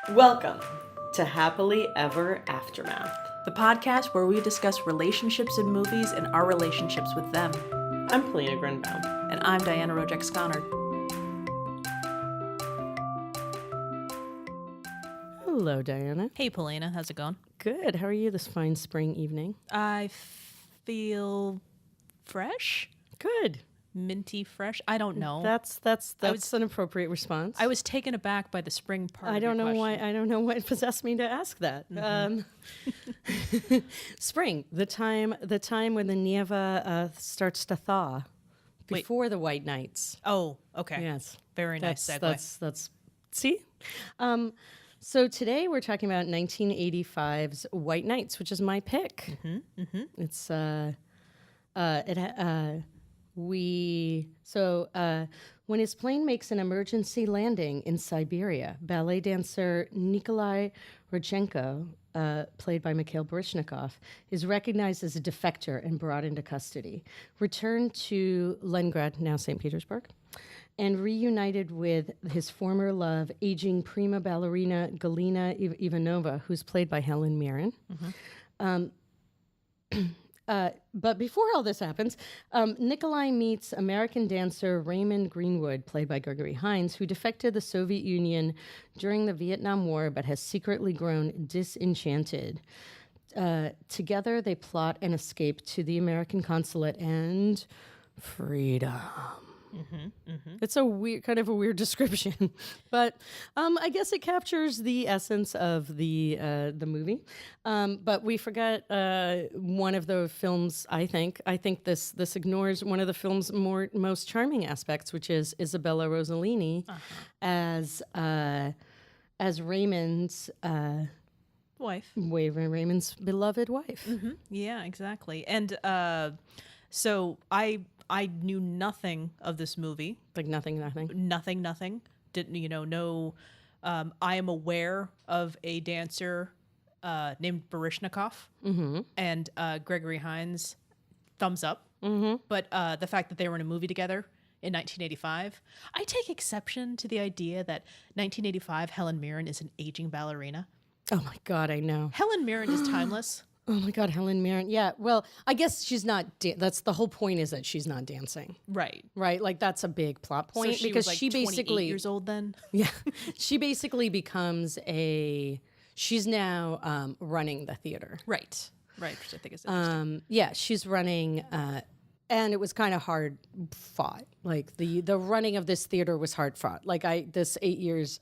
Welcome to Happily Ever Aftermath. The podcast where we discuss relationships in movies and our relationships with them. I'm Polina Grunbaum. And I'm Diana Rojek-Sconard. Hello, Diana. Hey, Polina. How's it going? Good. How are you this fine spring evening? I feel fresh. Good. Minty fresh. I don't know. That's an appropriate response. I was taken aback by the spring part. I don't know why. I don't know what possessed me to ask that. Mm-hmm. Spring, the time when the nieva starts to thaw, before the white nights. Oh, okay. Yes, very nice segue. That's see. So today we're talking about 1985's White Nights, which is my pick. It's when his plane makes an emergency landing in Siberia, ballet dancer Nikolai Rodchenko, played by Mikhail Baryshnikov, is recognized as a defector and brought into custody. Returned to Leningrad, now St. Petersburg, and reunited with his former love, aging prima ballerina Galina Ivanova, who's played by Helen Mirren. But before all this happens, Nikolai meets American dancer Raymond Greenwood, played by Gregory Hines, who defected the Soviet Union during the Vietnam War but has secretly grown disenchanted. Together, they plot an escape to the American consulate and freedom. It's a weird description, but I guess it captures the essence of the movie. But we forgot one of the film's. I think this ignores one of the film's most charming aspects, which is Isabella Rossellini as Raymond's wife. Raymond's beloved wife. Yeah, exactly. And so I knew nothing of this movie. Like nothing. Nothing. Didn't know? I am aware of a dancer named Baryshnikov and Gregory Hines. Thumbs up. But the fact that they were in a movie together in 1985, I take exception to the idea that 1985 Helen Mirren is an aging ballerina. Oh my God, I know. Helen Mirren is timeless. Oh my God, Helen Mirren. Yeah, well, I guess she's not. That's the whole point, is that she's not dancing. Right. Like that's a big plot point, so because was like she basically 28 years old then. Yeah, she basically becomes she's now running the theater. Right. Which I think is interesting. Yeah, she's running. And it was kind of hard fought. Like the running of this theater was hard fought. Like this 8 years.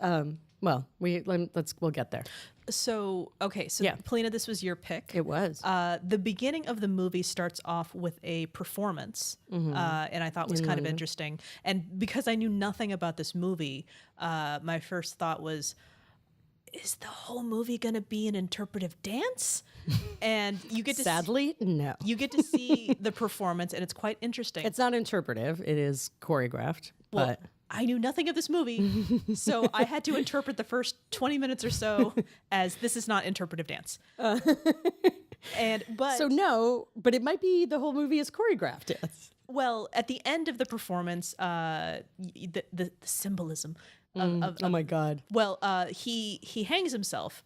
Well, we'll get there. So yeah. Polina, this was your pick. It was. The beginning of the movie starts off with a performance, and I thought was kind of interesting. And because I knew nothing about this movie, my first thought was, is the whole movie going to be an interpretive dance? And you get to sadly, no. You get to see the performance, and it's quite interesting. It's not interpretive. It is choreographed. Well, but I knew nothing of this movie, so I had to interpret the first 20 minutes or so as this is not interpretive dance. But it might be the whole movie is choreographed. Yes. Well, at the end of the performance, the symbolism of oh my God. Well, he hangs himself.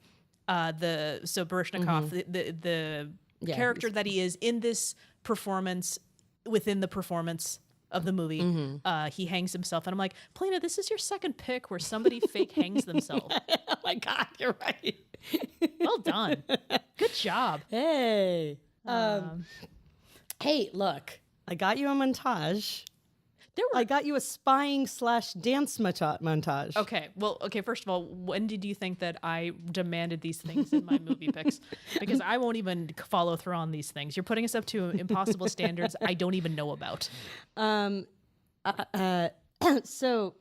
Baryshnikov, the character that he is in this performance, within the performance of the movie, he hangs himself, and I'm like, Polina, this is your second pick where somebody fake hangs themselves. Oh my God, you're right. Well done. Good job. Hey. Hey, look, I got you a montage. I got you a spying/dance montage. Okay, first of all, when did you think that I demanded these things in my movie picks? Because I won't even follow through on these things. You're putting us up to impossible standards I don't even know about. So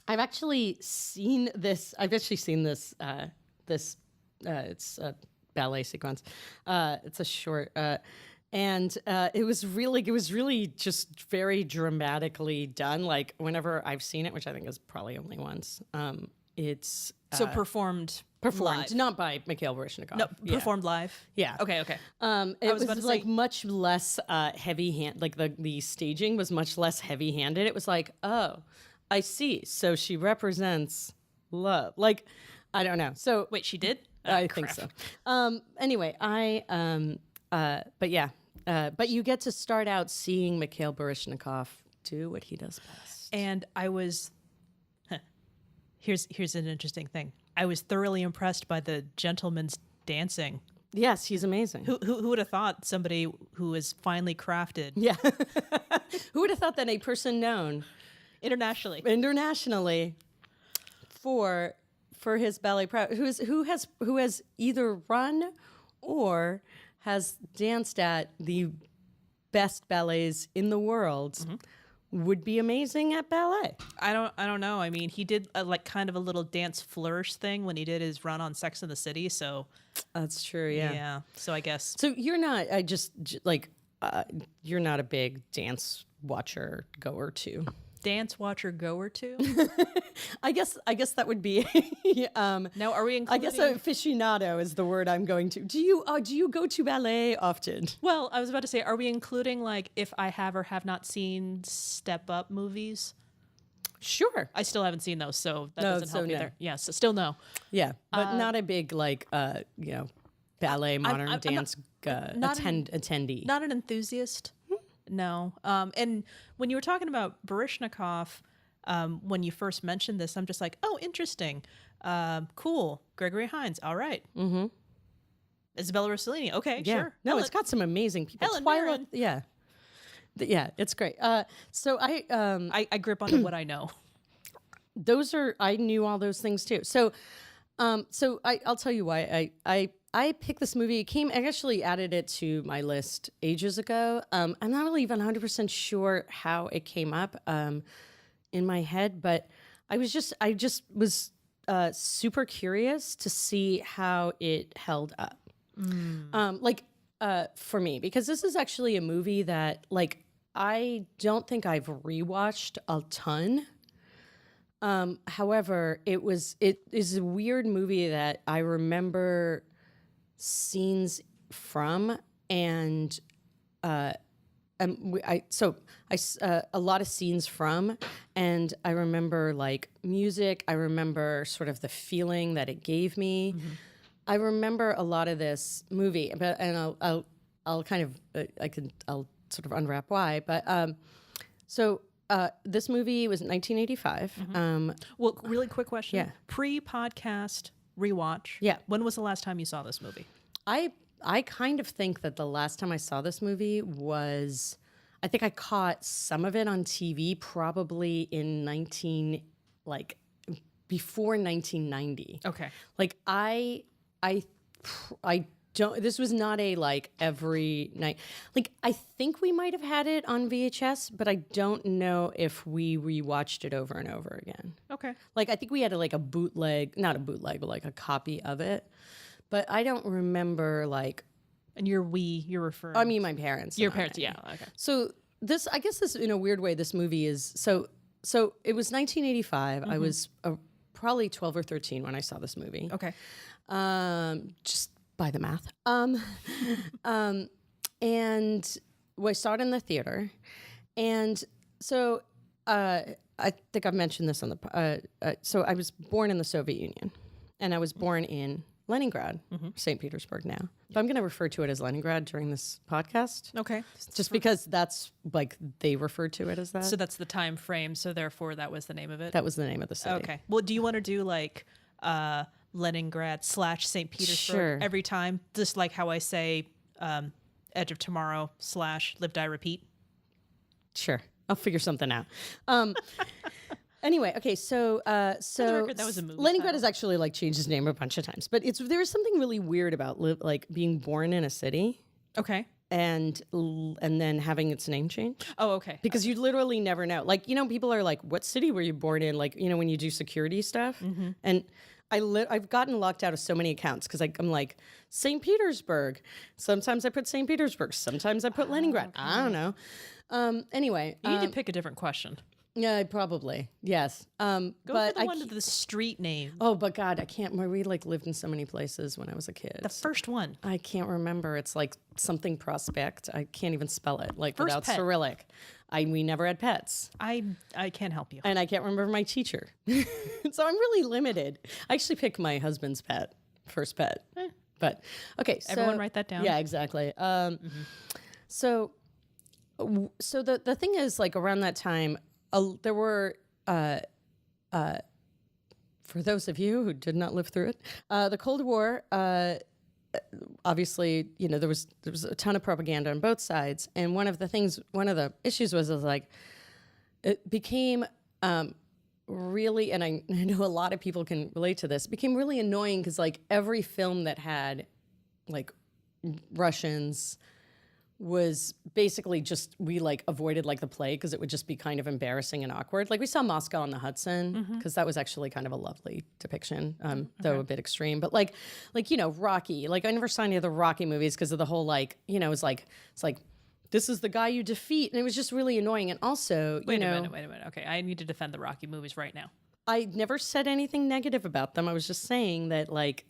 I've actually seen this. It's a ballet sequence. It's a short. And it was really just very dramatically done. Like whenever I've seen it, which I think is probably only once, it's performed live. Not by Mikhail Baryshnikov. No, performed live. Yeah. Okay. It was like much less heavy-handed. Like the staging was much less heavy-handed. It was like, oh, I see. So she represents love. Like I don't know. So Wait, she did? I think so. Anyway, but yeah, but you get to start out seeing Mikhail Baryshnikov do what he does best. And I was, here's an interesting thing. I was thoroughly impressed by the gentleman's dancing. Yes, he's amazing. Who would have thought somebody who is finely crafted Yeah. Who would have thought that a person known internationally for his ballet prowess, who has either run or has danced at the best ballets in the world would be amazing at ballet. I don't know. I mean, he did like kind of a little dance flourish thing when he did his run on Sex and the City. So that's true. Yeah. Yeah. So I guess. So you're not. You're not a big dance watcher goer too. Dance watcher goer to? I guess that would be. Now, are we including? I guess aficionado is the word I'm going to. Do you go to ballet often? Well, I was about to say, are we including like if I have or have not seen Step Up movies? Sure. I still haven't seen those, so that doesn't help no. either. Yeah, so still no. Yeah, but not a big ballet modern dance attendee. Not an enthusiast. No. And when you were talking about Baryshnikov, when you first mentioned this, I'm just like, oh, interesting. Cool. Gregory Hines. All right. Mm-hmm. Isabella Rossellini. Okay, yeah. sure. No, it's got some amazing people. Helen Mirren. Yeah. Yeah, it's great. So I grip onto what I know. I knew all those things too. So I'll tell you why I picked this movie. I actually added it to my list ages ago. I'm not really even 100% sure how it came up in my head, but I just was super curious to see how it held up. For me, because this is actually a movie that I don't think I've rewatched a ton. However, it is a weird movie that I remember scenes from, and a lot of scenes from, and I remember music. I remember sort of the feeling that it gave me. Mm-hmm. I remember a lot of this movie, I'll sort of unwrap why. But this movie was 1985. Mm-hmm. Well, really quick question. Yeah. Pre-podcast rewatch. Yeah. When was the last time you saw this movie? I kind of think that the last time I saw this movie was, I think I caught some of it on TV probably in before 1990. Okay. I don't, this was not a every night. I think we might have had it on VHS, but I don't know if we rewatched it over and over again. Okay. I think we had a bootleg, not a bootleg, but a copy of it. But I don't remember And you're referring. I mean, my parents. Your parents, yeah. Okay. So I guess this, in a weird way, this movie is, so it was 1985. Mm-hmm. I was probably 12 or 13 when I saw this movie. Okay. Just by the math. And I saw it in the theater. And so I think I've mentioned this on the, so I was born in the Soviet Union, and I was born in Leningrad, St. Petersburg now. But I'm going to refer to it as Leningrad during this podcast. Okay. Just because that's they referred to it as that. So that's the time frame. So therefore that was the name of it. That was the name of the city. Okay. Well, do you want to do Leningrad / St. Petersburg Sure. every time? Just like how I say Edge of Tomorrow / Live, Die, Repeat? Sure. I'll figure something out. Anyway, okay, so record, that was a movie Leningrad title. has actually changed its name a bunch of times, but there's something really weird about being born in a city Okay. and then having its name changed. Oh, okay. Because you literally never know. People are what city were you born in? When you do security stuff. Mm-hmm. And I've gotten locked out of so many accounts because I'm St. Petersburg. Sometimes I put St. Petersburg. Sometimes I put Leningrad. Okay. I don't know. Anyway. You need to pick a different question. Yeah, probably. Yes. Go but for the one with the street name. Oh, but God, I can't. We like lived in so many places when I was a kid. The first one. I can't remember. It's like something Prospect. I can't even spell it. Like First without pet. Cyrillic. We never had pets, I can't help you. and I can't remember my teacher. So I'm really limited. I actually picked my husband's first pet. But okay, so Everyone write that down. Yeah, exactly. So the thing is, like around that time, there were. For those of you who did not live through it, the Cold War, obviously, there was a ton of propaganda on both sides, and one of the issues was like it became really, and I know a lot of people can relate to this, became really annoying because like every film that had like Russians was basically just we like avoided like the plague because it would just be kind of embarrassing and awkward. Like we saw Moscow on the Hudson because that was actually kind of a lovely depiction, though a bit extreme. But like Rocky. Like I never saw any of the Rocky movies because of the whole like it's like this is the guy you defeat, and it was just really annoying. And also, Wait a minute. Okay, I need to defend the Rocky movies right now. I never said anything negative about them. I was just saying that like.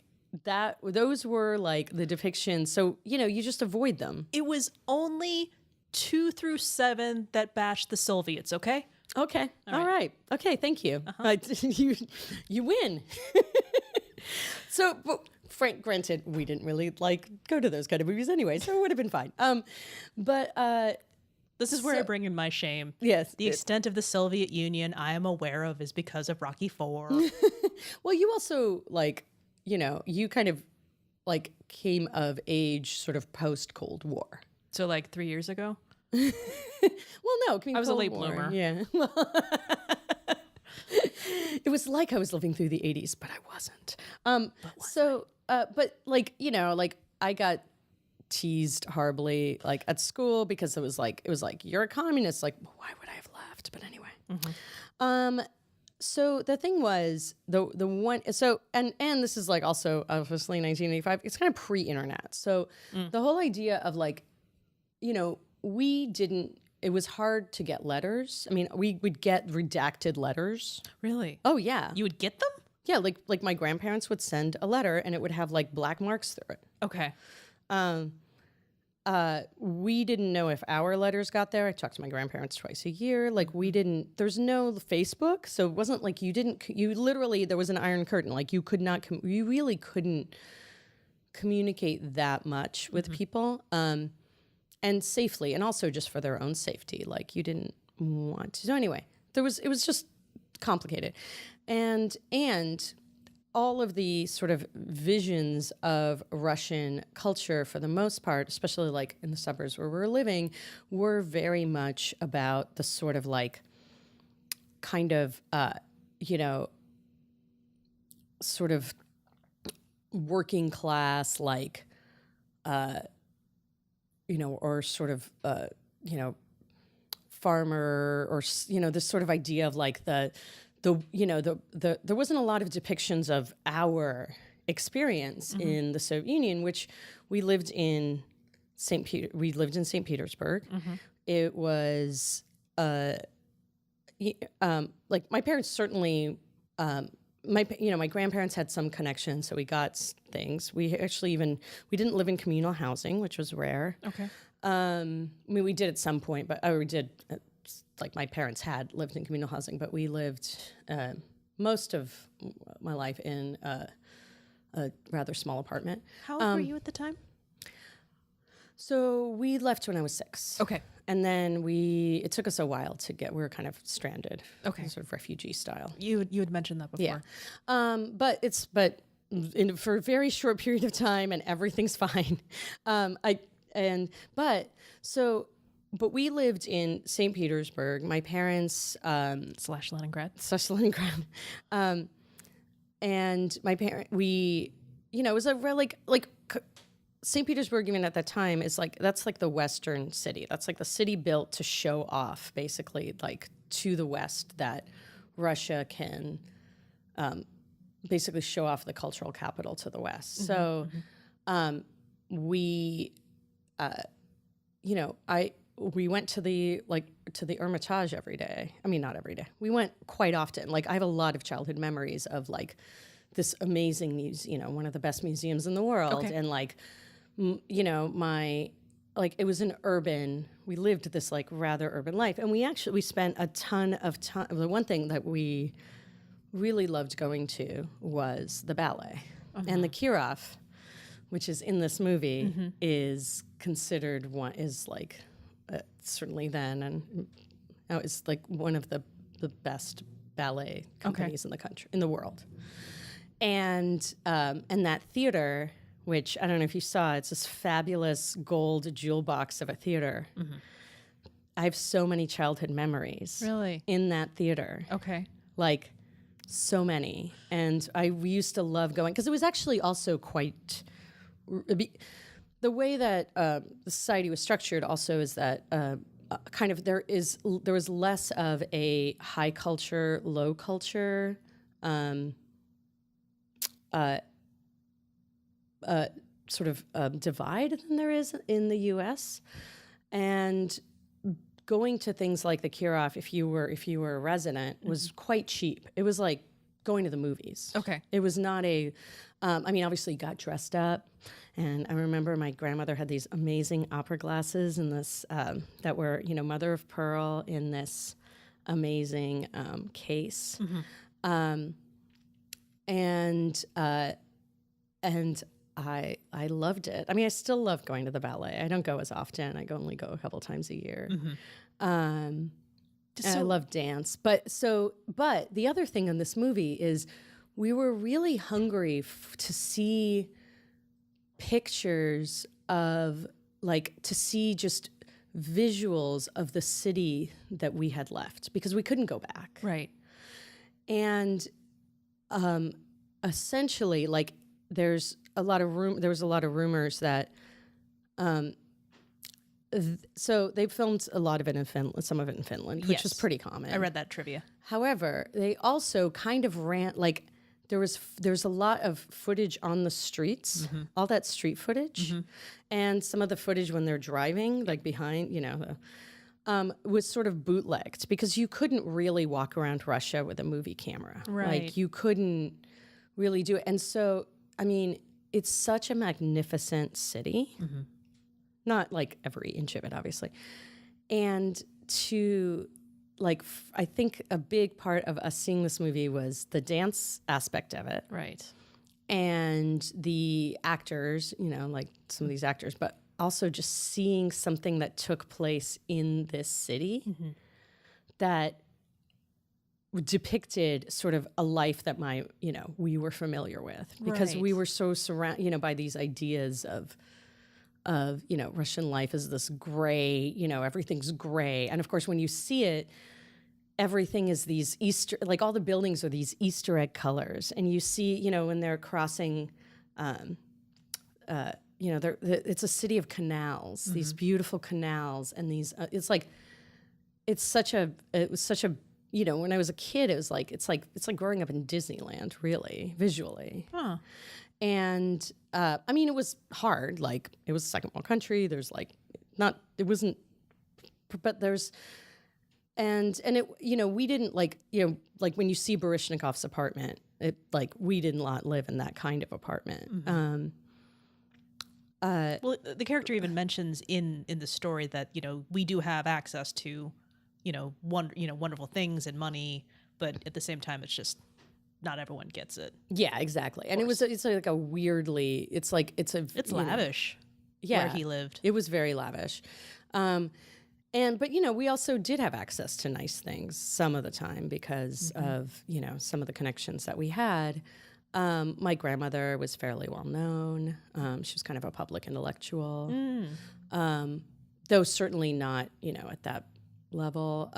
Those were like the depictions. So, you just avoid them. It was only 2 through 7 that bashed the Soviets, okay? Okay. All right. Okay. Thank you. You win. So, Frank, granted, we didn't really like go to those kind of movies anyway, so it would have been fine. This is where I bring in my shame. Yes. The extent of the Soviet Union I am aware of is because of Rocky IV. Well, you also like, you kind of like came of age sort of post Cold War. So like 3 years ago? Well, no, I was a Cold late War, bloomer. Yeah. It was like I was living through the 80s, but I wasn't. But like, like I got teased horribly like at school because it was like you're a communist. Like, well, why would I have left? But anyway. So the thing was the one and this is like also obviously 1985. It's kind of pre-internet. So the whole idea of like, it was hard to get letters. I mean, we would get redacted letters. Really? Oh yeah. You would get them? Yeah, like my grandparents would send a letter and it would have like black marks through it. Okay. We didn't know if our letters got there. I talked to my grandparents twice a year. Like there's no Facebook. So it wasn't like you literally, there was an iron curtain. Like you really couldn't communicate that much with people. And safely, and also just for their own safety. Like you didn't want to. So anyway, it was just complicated. And all of the sort of visions of Russian culture, for the most part, especially like in the suburbs where we're living, were very much about the sort of like kind of, sort of working class, like, or sort of, farmer, or, this sort of idea of like there wasn't a lot of depictions of our experience in the Soviet Union, which we lived in St. Petersburg. It was like my parents certainly my grandparents had some connections, so we got things. We actually we didn't live in communal housing, which was rare. Okay. I mean, we did at some point, but we did. Like my parents had lived in communal housing, but we lived most of my life in a rather small apartment. How old were you at the time? So we left when I was 6. Okay. And then it took us a while to we were kind of stranded. Okay. Sort of refugee style. You had mentioned that before. Yeah. For a very short period of time and everything's fine. But we lived in St. Petersburg. My parents Slash Leningrad. And my parent, it was a real like St. Petersburg, even at that time, that's like the Western city. That's like the city built to show off, basically, like to the West, that Russia can basically show off the cultural capital to the West. So we went to the Hermitage every day. I mean, not every day. We went quite often. Like, I have a lot of childhood memories of like this amazing museum, one of the best museums in the world, Okay. and like, it was we lived this like rather urban life, and we spent a ton of time. The one thing that we really loved going to was the ballet, and the Kirov, which is in this movie, is considered certainly then, and now it's like one of the best ballet companies in the world, and that theater, which I don't know if you saw, it's this fabulous gold jewel box of a theater. I have so many childhood memories Really? in that theater. Okay. Like, so many. And we used to love going, because it was actually also quite, the way that the society was structured also is that there was less of a high culture, low culture divide than there is in the U.S. And going to things like the Kirov, if you were a resident, was quite cheap. It was like going to the movies. Okay. It was not obviously you got dressed up. And I remember my grandmother had these amazing opera glasses and this, that were, mother of pearl in this amazing case. And I loved it. I mean, I still love going to the ballet. I don't go as often. I only go a couple times a year. And I love dance. But the other thing in this movie is we were really hungry to see pictures of, to see just visuals of the city that we had left, because we couldn't go back. Right. And essentially, there was a lot of rumors that so they filmed a lot of it in Finland, some of it in Finland, which was pretty common. I read that trivia. However, they also kind of ran, there's a lot of footage on the streets, all that street footage, and some of the footage when they're driving, behind, was sort of bootlegged, because you couldn't really walk around Russia with a movie camera. Right. You couldn't really do it. And so, I mean, it's such a magnificent city. Not every inch of it, obviously. And I think a big part of us seeing this movie was the dance aspect of it. Right. And the actors, some of these actors, but also just seeing something that took place in this city that depicted sort of a life that we were familiar with, because we were so surrounded, by these ideas of Russian life is this gray, everything's gray. And of course, when you see it, everything is these all the buildings are these Easter egg colors. And you see, when they're crossing, it's a city of canals, these beautiful canals, and these, it was such a, when I was a kid, it was it's like growing up in Disneyland, really, visually. Huh. And it was hard. It was a second world country. There's it wasn't, but there's, and it, we didn't when you see Barishnikov's apartment, it we did not live in that kind of apartment. Well, the character even mentions in the story that we do have access to wonderful things and money, but at the same time, it's just not everyone gets it. Yeah, exactly. And it's like a weirdly, it's lavish. Yeah, where he lived. It was very lavish. But we also did have access to nice things some of the time because of, some of the connections that we had. My grandmother was fairly well known. She was kind of a public intellectual, though certainly not, at that level.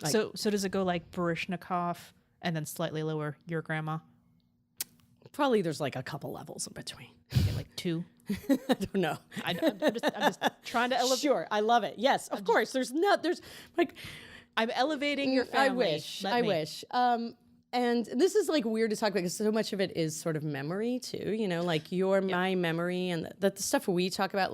So does it go like Barishnikov and then slightly lower your grandma? Probably there's a couple levels in between. Okay, 2? I don't know. I'm just trying to elevate. Sure, I love it. Yes, of course. I'm elevating your family. I wish. And this is weird to talk about because so much of it is sort of memory too. My memory and the stuff we talk about.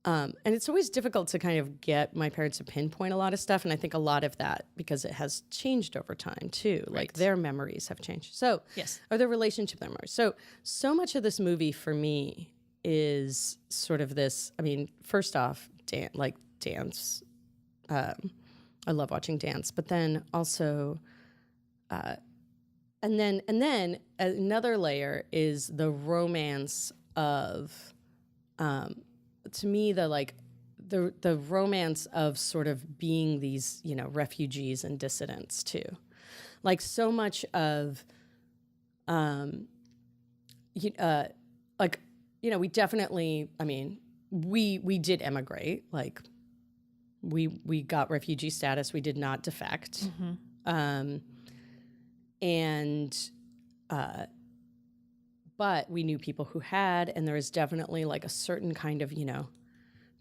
And it's always difficult to kind of get my parents to pinpoint a lot of stuff. And I think a lot of that, because it has changed over time too, like their memories have changed. So, Yes. or their relationship memories. So much of this movie for me is sort of this, I mean, first off, dance. I love watching dance, but then also, and then another layer is the romance of, to me, the romance of sort of being these, refugees and dissidents too. Like so much of, we definitely, I mean, we did emigrate, like we got refugee status. We did not defect. But we knew people who had, and there is definitely like a certain kind of, there's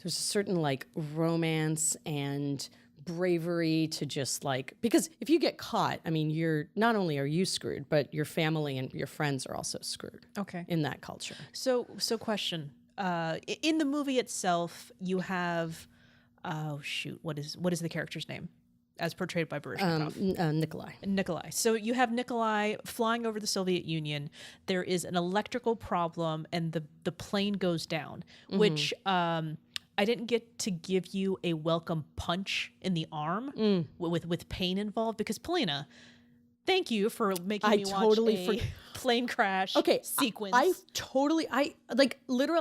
a certain like romance and bravery to just like, because if you get caught, I mean, you're not only are you screwed, but your family and your friends are also screwed. Okay. In that culture. So question. In the movie itself, you have, what is the character's name? As portrayed by Baryshnikov. Nikolai. So you have Nikolai flying over the Soviet Union. There is an electrical problem, and the plane goes down, which I didn't get to give you a welcome punch in the arm with pain involved, because Polina, thank you for making me watch a plane crash sequence. I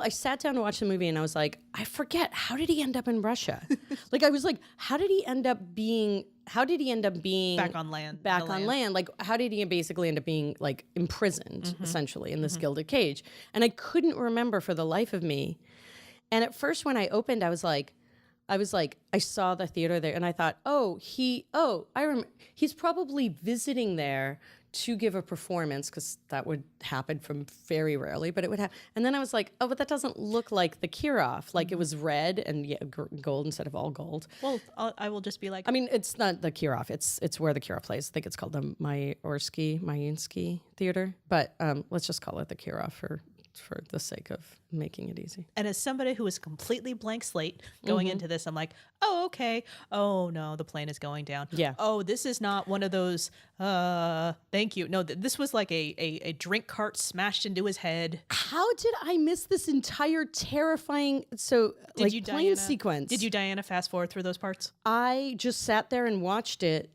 sat down to watch the movie and I was like, I forget, how did he end up in Russia? Like, I was like, how did he end up being back on land? Like, how did he basically end up being like imprisoned essentially in this gilded cage? And I couldn't remember for the life of me. And at first when I opened, I saw the theater there and I thought, I remember he's probably visiting there to give a performance, because that would happen from very rarely, but it would happen. And then I was like, oh, but that doesn't look like the Kirov. Like it was red and gold instead of all gold. Well, I will just be like, I mean, it's not the Kirov. It's where the Kirov plays. I think it's called the Mayinsky Theater, but let's just call it the Kirov for the sake of making it easy. And as somebody who is completely blank slate going into this, I'm like, oh, okay. Oh, no, the plane is going down. Yeah. Oh, this is not one of those, thank you. No, this was like a drink cart smashed into his head. How did I miss this entire terrifying, plane sequence? Did you, Diana, fast forward through those parts? I just sat there and watched it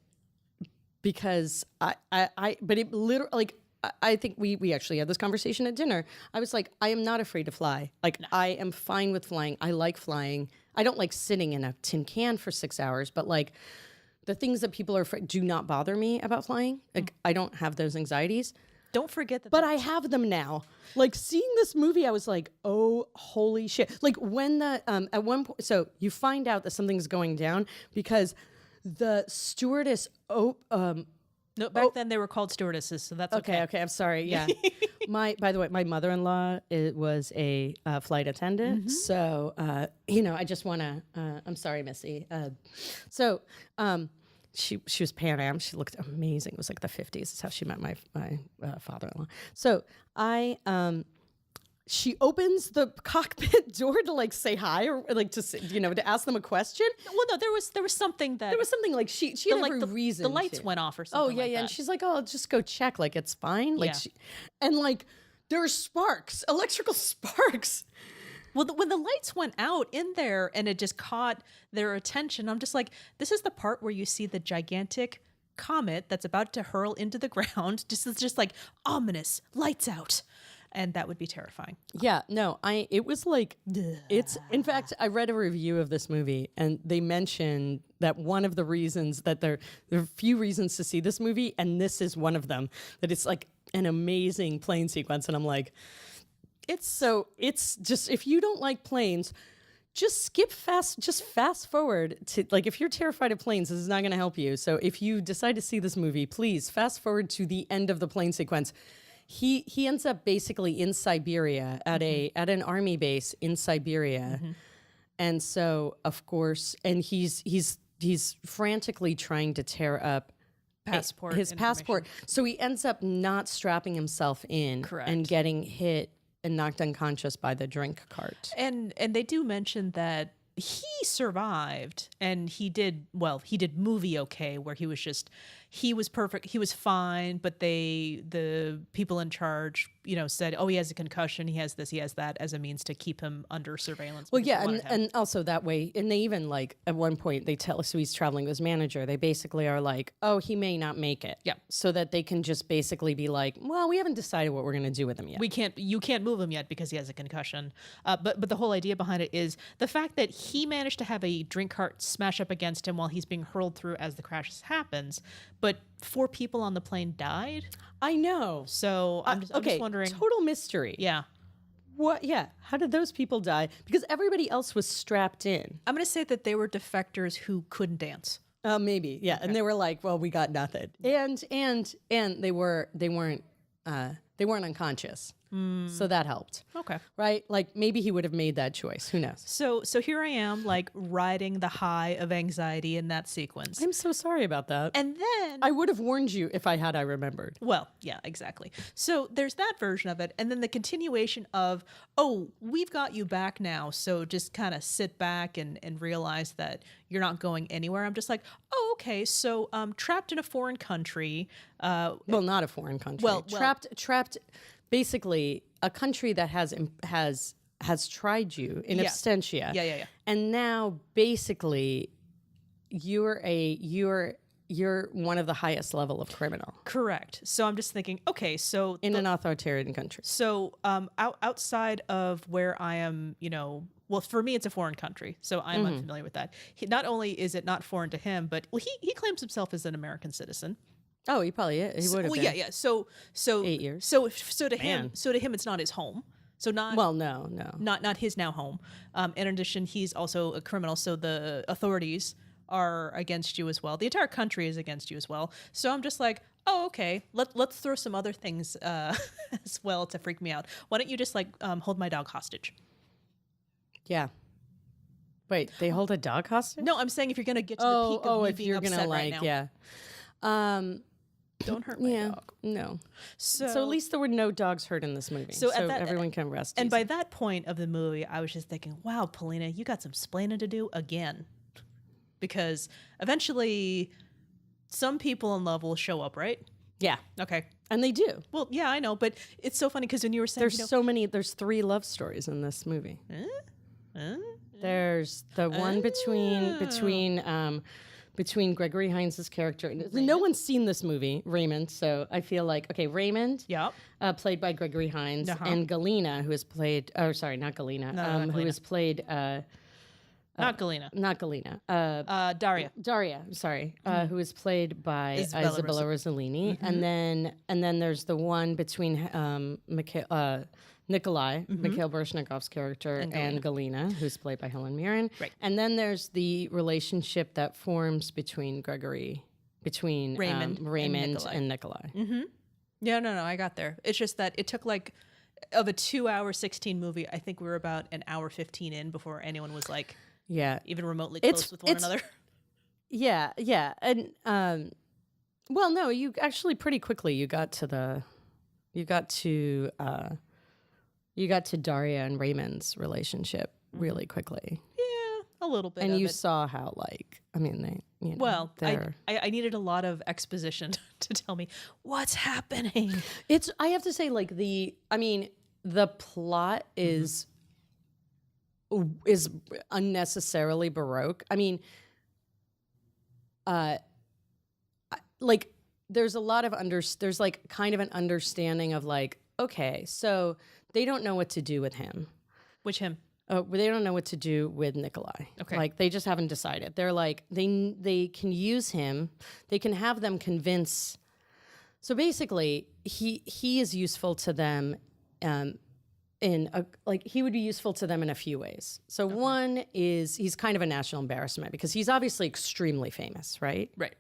because but it literally, like, I think we actually had this conversation at dinner. I was like, I am not afraid to fly. Like, no. I am fine with flying. I like flying. I don't like sitting in a tin can for 6 hours, but like the things that people are afraid do not bother me about flying. Like, I don't have those anxieties. Don't forget that. But I have them now. Like, seeing this movie, I was like, oh, holy shit. Like, when at one point, so you find out that something's going down because the stewardess, no, back then they were called stewardesses, so that's okay. Okay, I'm sorry. Yeah. By the way, my mother-in-law was a flight attendant. So, I just want to, I'm sorry, Missy. She was Pan Am. She looked amazing. It was like the 50s. That's how she met my father-in-law. So she opens the cockpit door to like say hi or like to ask them a question. Well, no, there was something like she had every reason. The lights went off or something. Oh yeah, that. And she's like, "Oh, I'll just go check. Like it's fine." Like, there are sparks, electrical sparks. Well, when the lights went out in there and it just caught their attention, I'm just like, this is the part where you see the gigantic comet that's about to hurl into the ground. Just like ominous lights out. And that would be terrifying. Yeah, no, it was like, in fact, I read a review of this movie and they mentioned that one of the reasons that there are few reasons to see this movie, and this is one of them, that it's like an amazing plane sequence. And I'm like, it's just, if you don't like planes, just fast forward to, like, if you're terrified of planes, this is not going to help you. So if you decide to see this movie, please fast forward to the end of the plane sequence. He ends up basically in Siberia at an army base in Siberia, and so of course, and he's frantically trying to tear up his passport. So he ends up not strapping himself in, correct, and getting hit and knocked unconscious by the drink cart. And they do mention that he survived, and he did movie okay, where he was perfect, he was fine, but the people in charge, said, oh, he has a concussion, he has this, he has that, as a means to keep him under surveillance. Well, yeah, and also that way, and they even like at one point they tell us, so he's traveling with his manager. They basically are like, oh, he may not make it. Yeah. So that they can just basically be like, well, we haven't decided what we're going to do with him yet. You can't move him yet because he has a concussion. But the whole idea behind it is the fact that he managed to have a drink cart smash up against him while he's being hurled through as the crash happens, but 4 people on the plane died. I know. So I'm just wondering. Total mystery. Yeah. What? Yeah. How did those people die? Because everybody else was strapped in. I'm going to say that they were defectors who couldn't dance. Maybe. Yeah. Okay. And they were like, well, we got nothing. And they weren't unconscious. So that helped. Okay. Right? Like maybe he would have made that choice. Who knows? So here I am, like riding the high of anxiety in that sequence. I'm so sorry about that. And then I would have warned you if I remembered. Well, yeah, exactly. So there's that version of it. And then the continuation of, oh, we've got you back now. So just kind of sit back and realize that you're not going anywhere. I'm just like, oh, okay. So trapped in a foreign country. Well, not a foreign country. Well, trapped. Basically, a country that has tried you in absentia. Yeah. And now, basically, you're one of the highest level of criminal. Correct. So I'm just thinking, okay, so in an authoritarian country. So outside of where I am, well, for me, it's a foreign country, so I'm unfamiliar with that. Not only is it not foreign to him, but he claims himself as an American citizen. Oh, he probably is. He would have been. Yeah. So 8 years. So to him, it's not his home. So not not his now home. In addition, he's also a criminal. So the authorities are against you as well. The entire country is against you as well. So I'm just like, oh, okay. Let's throw some other things as well to freak me out. Why don't you just hold my dog hostage? Yeah. Wait, they hold a dog hostage? No, I'm saying if you're gonna get to the peak of me being upset right now. Yeah. Don't hurt my dog. No. So at least there were no dogs hurt in this movie. So everyone can rest. And by that point of the movie, I was just thinking, wow, Polina, you got some splaining to do again. Because eventually some people in love will show up, right? Yeah. Okay. And they do. Well, yeah, I know. But it's so funny because when you were saying... There's 3 love stories in this movie. There's the one between Gregory Hines' character. Raymond? No one's seen this movie, Raymond, so I feel like, okay, Raymond, played by Gregory Hines, and Galena, who is played, not Galena, who is played... not Galena. Not Galena. Daria. Daria, sorry, who is played by Isabella Rossellini. And then there's the one between Nikolai, Mikhail Baryshnikov's character, and Galena, who's played by Helen Mirren. Right. And then there's the relationship that forms between Raymond and Nikolai. Mm-hmm. Yeah, no, I got there. It's just that it took of a 2-hour 16 movie, I think we were about an hour 15 in before anyone was even remotely close with one another. Yeah. And well, no, you actually pretty quickly you got to Daria and Raymond's relationship really quickly. Yeah, a little bit. And you saw how I needed a lot of exposition to tell me what's happening. I have to say, the plot is unnecessarily baroque. There's a lot of there's kind of an understanding of okay, so they don't know what to do with him. Which him? They don't know what to do with Nikolai. Okay. They just haven't decided. They're they can use him. They can have them convince. So basically, he is useful to them he would be useful to them in a few ways. So one is he's kind of a national embarrassment because he's obviously extremely famous, right? Right.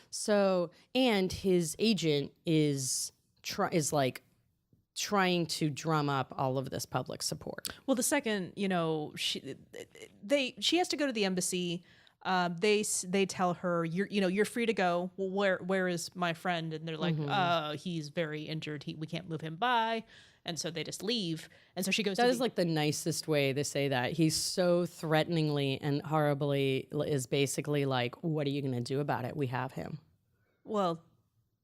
So, and his agent is trying to drum up all of this public support. Well, the second, she has to go to the embassy they tell her, you're free to go. Well, where is my friend? And they're like, he's very injured. We can't move him by. And so they just leave. And so she goes That is like the nicest way to say that. He's so threateningly and horribly is basically like, what are you going to do about it? We have him. Well,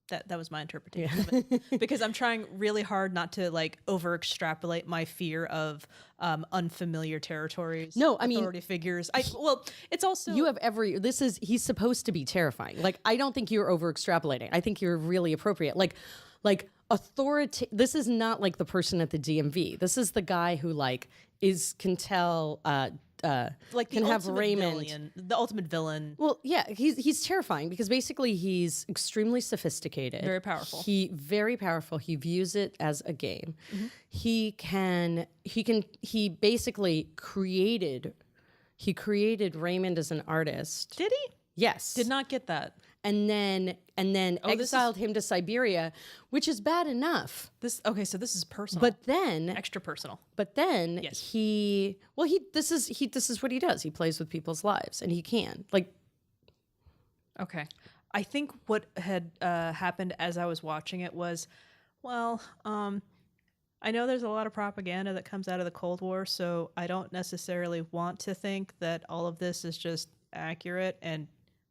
that was my interpretation of it. Because I'm trying really hard not to like over extrapolate my fear of unfamiliar territories. No, I mean, authority figures. It's also You have he's supposed to be terrifying. Like, I don't think you're over extrapolating. I think you're really appropriate. Like authority. This is not like the person at the DMV. This is the guy who like can tell, like can have Raymond. The ultimate villain. Well, yeah, he's terrifying because basically he's extremely sophisticated, Very powerful. Very powerful. He views it as a game. Mm-hmm. He basically created Raymond as an artist. Did he? Yes. Did not get that. And then exiled him to Siberia, which is bad enough. So this is personal. But then extra personal. But then Yes. this is what he does. He plays with people's lives, and he can like. Okay, I think what had happened as I was watching it was, I know there's a lot of propaganda that comes out of the Cold War, so I don't necessarily want to think that all of this is just accurate. And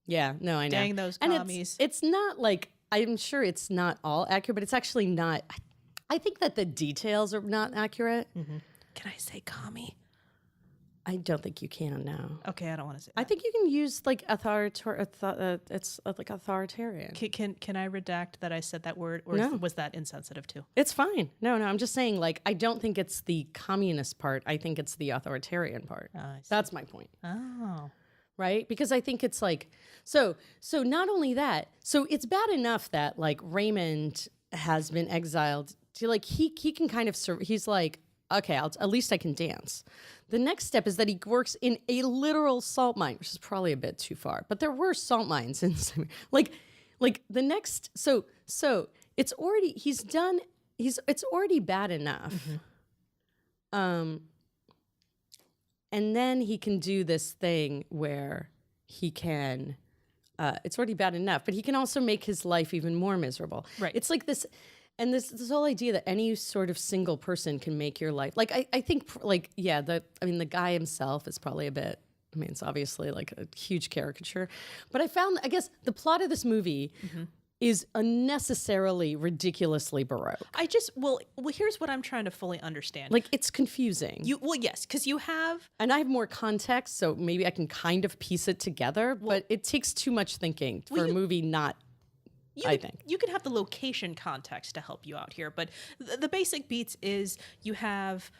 Yeah, no, I know. dang those and commies. it's not like, I'm sure it's not all accurate, but it's actually not. I think that the details are not accurate. Mm-hmm. Can I say commie? I don't think you can now. Okay, I don't want to say that. I think you can use like it's like authoritarian. Can I redact that I said that word, or No. was that insensitive too? It's fine. No, I'm just saying, like, I don't think it's the communist part. I think it's the authoritarian part. I see. That's my point. Oh. Right? Because I think it's like, so not only that, so it's bad enough that like Raymond has been exiled to like, he can kind of, he's like, okay, at least I can dance. The next step is that he works in a literal salt mine, which is probably a bit too far, but there were salt mines in like the next, so it's already, it's already bad enough. Mm-hmm. And then he can do this thing where he can, it's already bad enough, but he can also make his life even more miserable. Right. It's like this, and this whole idea that any sort of single person can make your life, like, I think, like, yeah, the guy himself is probably a bit, it's obviously like a huge caricature, but I guess the plot of this movie is unnecessarily ridiculously Baroque. Here's what I'm trying to fully understand. Like, it's confusing. Yes, because you have, And I have more context, so maybe I can kind of piece it together, but it takes too much thinking for a movie not, I think. You can have the location context to help you out here, but the basic beats is you have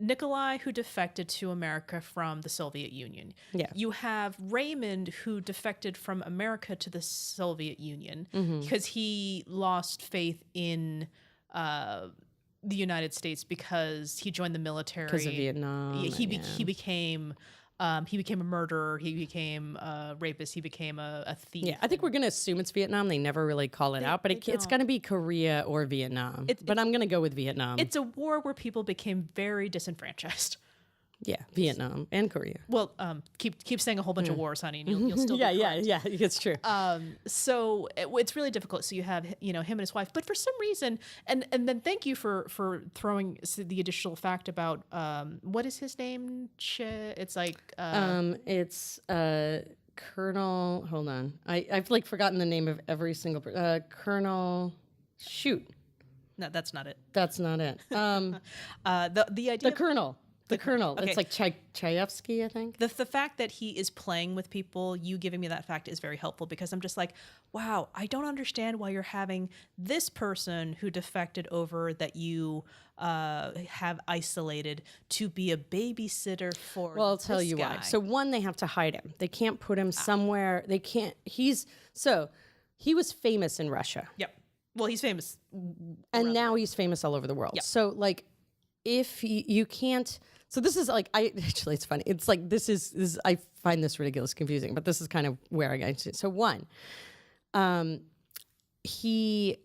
Nikolai, who defected to America from the Soviet Union. Yeah. You have Raymond, who defected from America to the Soviet Union because he lost faith in the United States because he joined the military. Because of Vietnam. He became a murderer. He became a rapist. He became a thief. Yeah, I think we're going to assume it's Vietnam. They never really call it out, but it's going to be Korea or Vietnam. But I'm going to go with Vietnam. It's a war where people became very disinfranchised. Yeah, Vietnam and Korea. Well, keep saying a whole bunch of wars, honey, and you'll still be correct. Yeah, it's true. So it's really difficult. So you have him and his wife, but for some reason, and then thank you for throwing the additional fact about what is his name? It's like it's Colonel. Hold on, I've like forgotten the name of every single Colonel. Shoot, no, that's not it. That's not it. The idea The Colonel. The Colonel. Okay. It's like Chayefsky, I think. The fact that he is playing with people, you giving me that fact is very helpful because I'm just like, wow, I don't understand why you're having this person who defected over that you have isolated to be a babysitter for. Well, I'll tell you guy. why. So one, they have to hide him. They can't put him somewhere. They can't. He was famous in Russia. Yep. Well, he's famous. And now he's famous all over the world. Yep. So like, if you can't. So this is like, actually, it's funny. It's like, this is I find this ridiculous, confusing, but this is kind of where I got to. So one, he's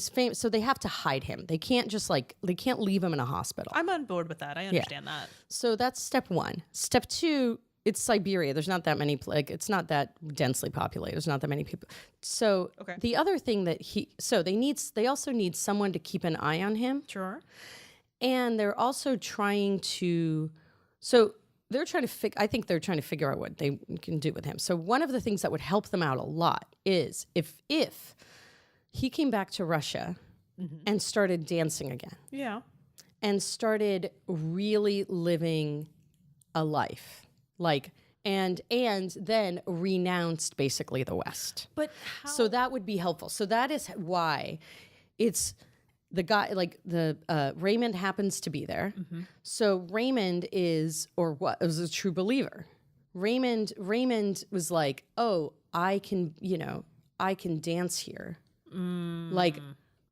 famous, so they have to hide him. They can't just they can't leave him in a hospital. I'm on board with that. I understand that. So that's step one. Step two, it's Siberia. There's not that many, like, it's not that densely populated. There's not that many people. So Okay. the other thing that they also need someone to keep an eye on him. Sure. And they're also trying to, I think they're trying to figure out what they can do with him. So one of the things that would help them out a lot is if he came back to Russia and started dancing again. Yeah. And started really living a life, like, and then renounced basically the West. But how? So that would be helpful. So that is why it's the guy, like Raymond happens to be there. So Raymond was a true believer. Raymond was like, oh, I can dance here. Like,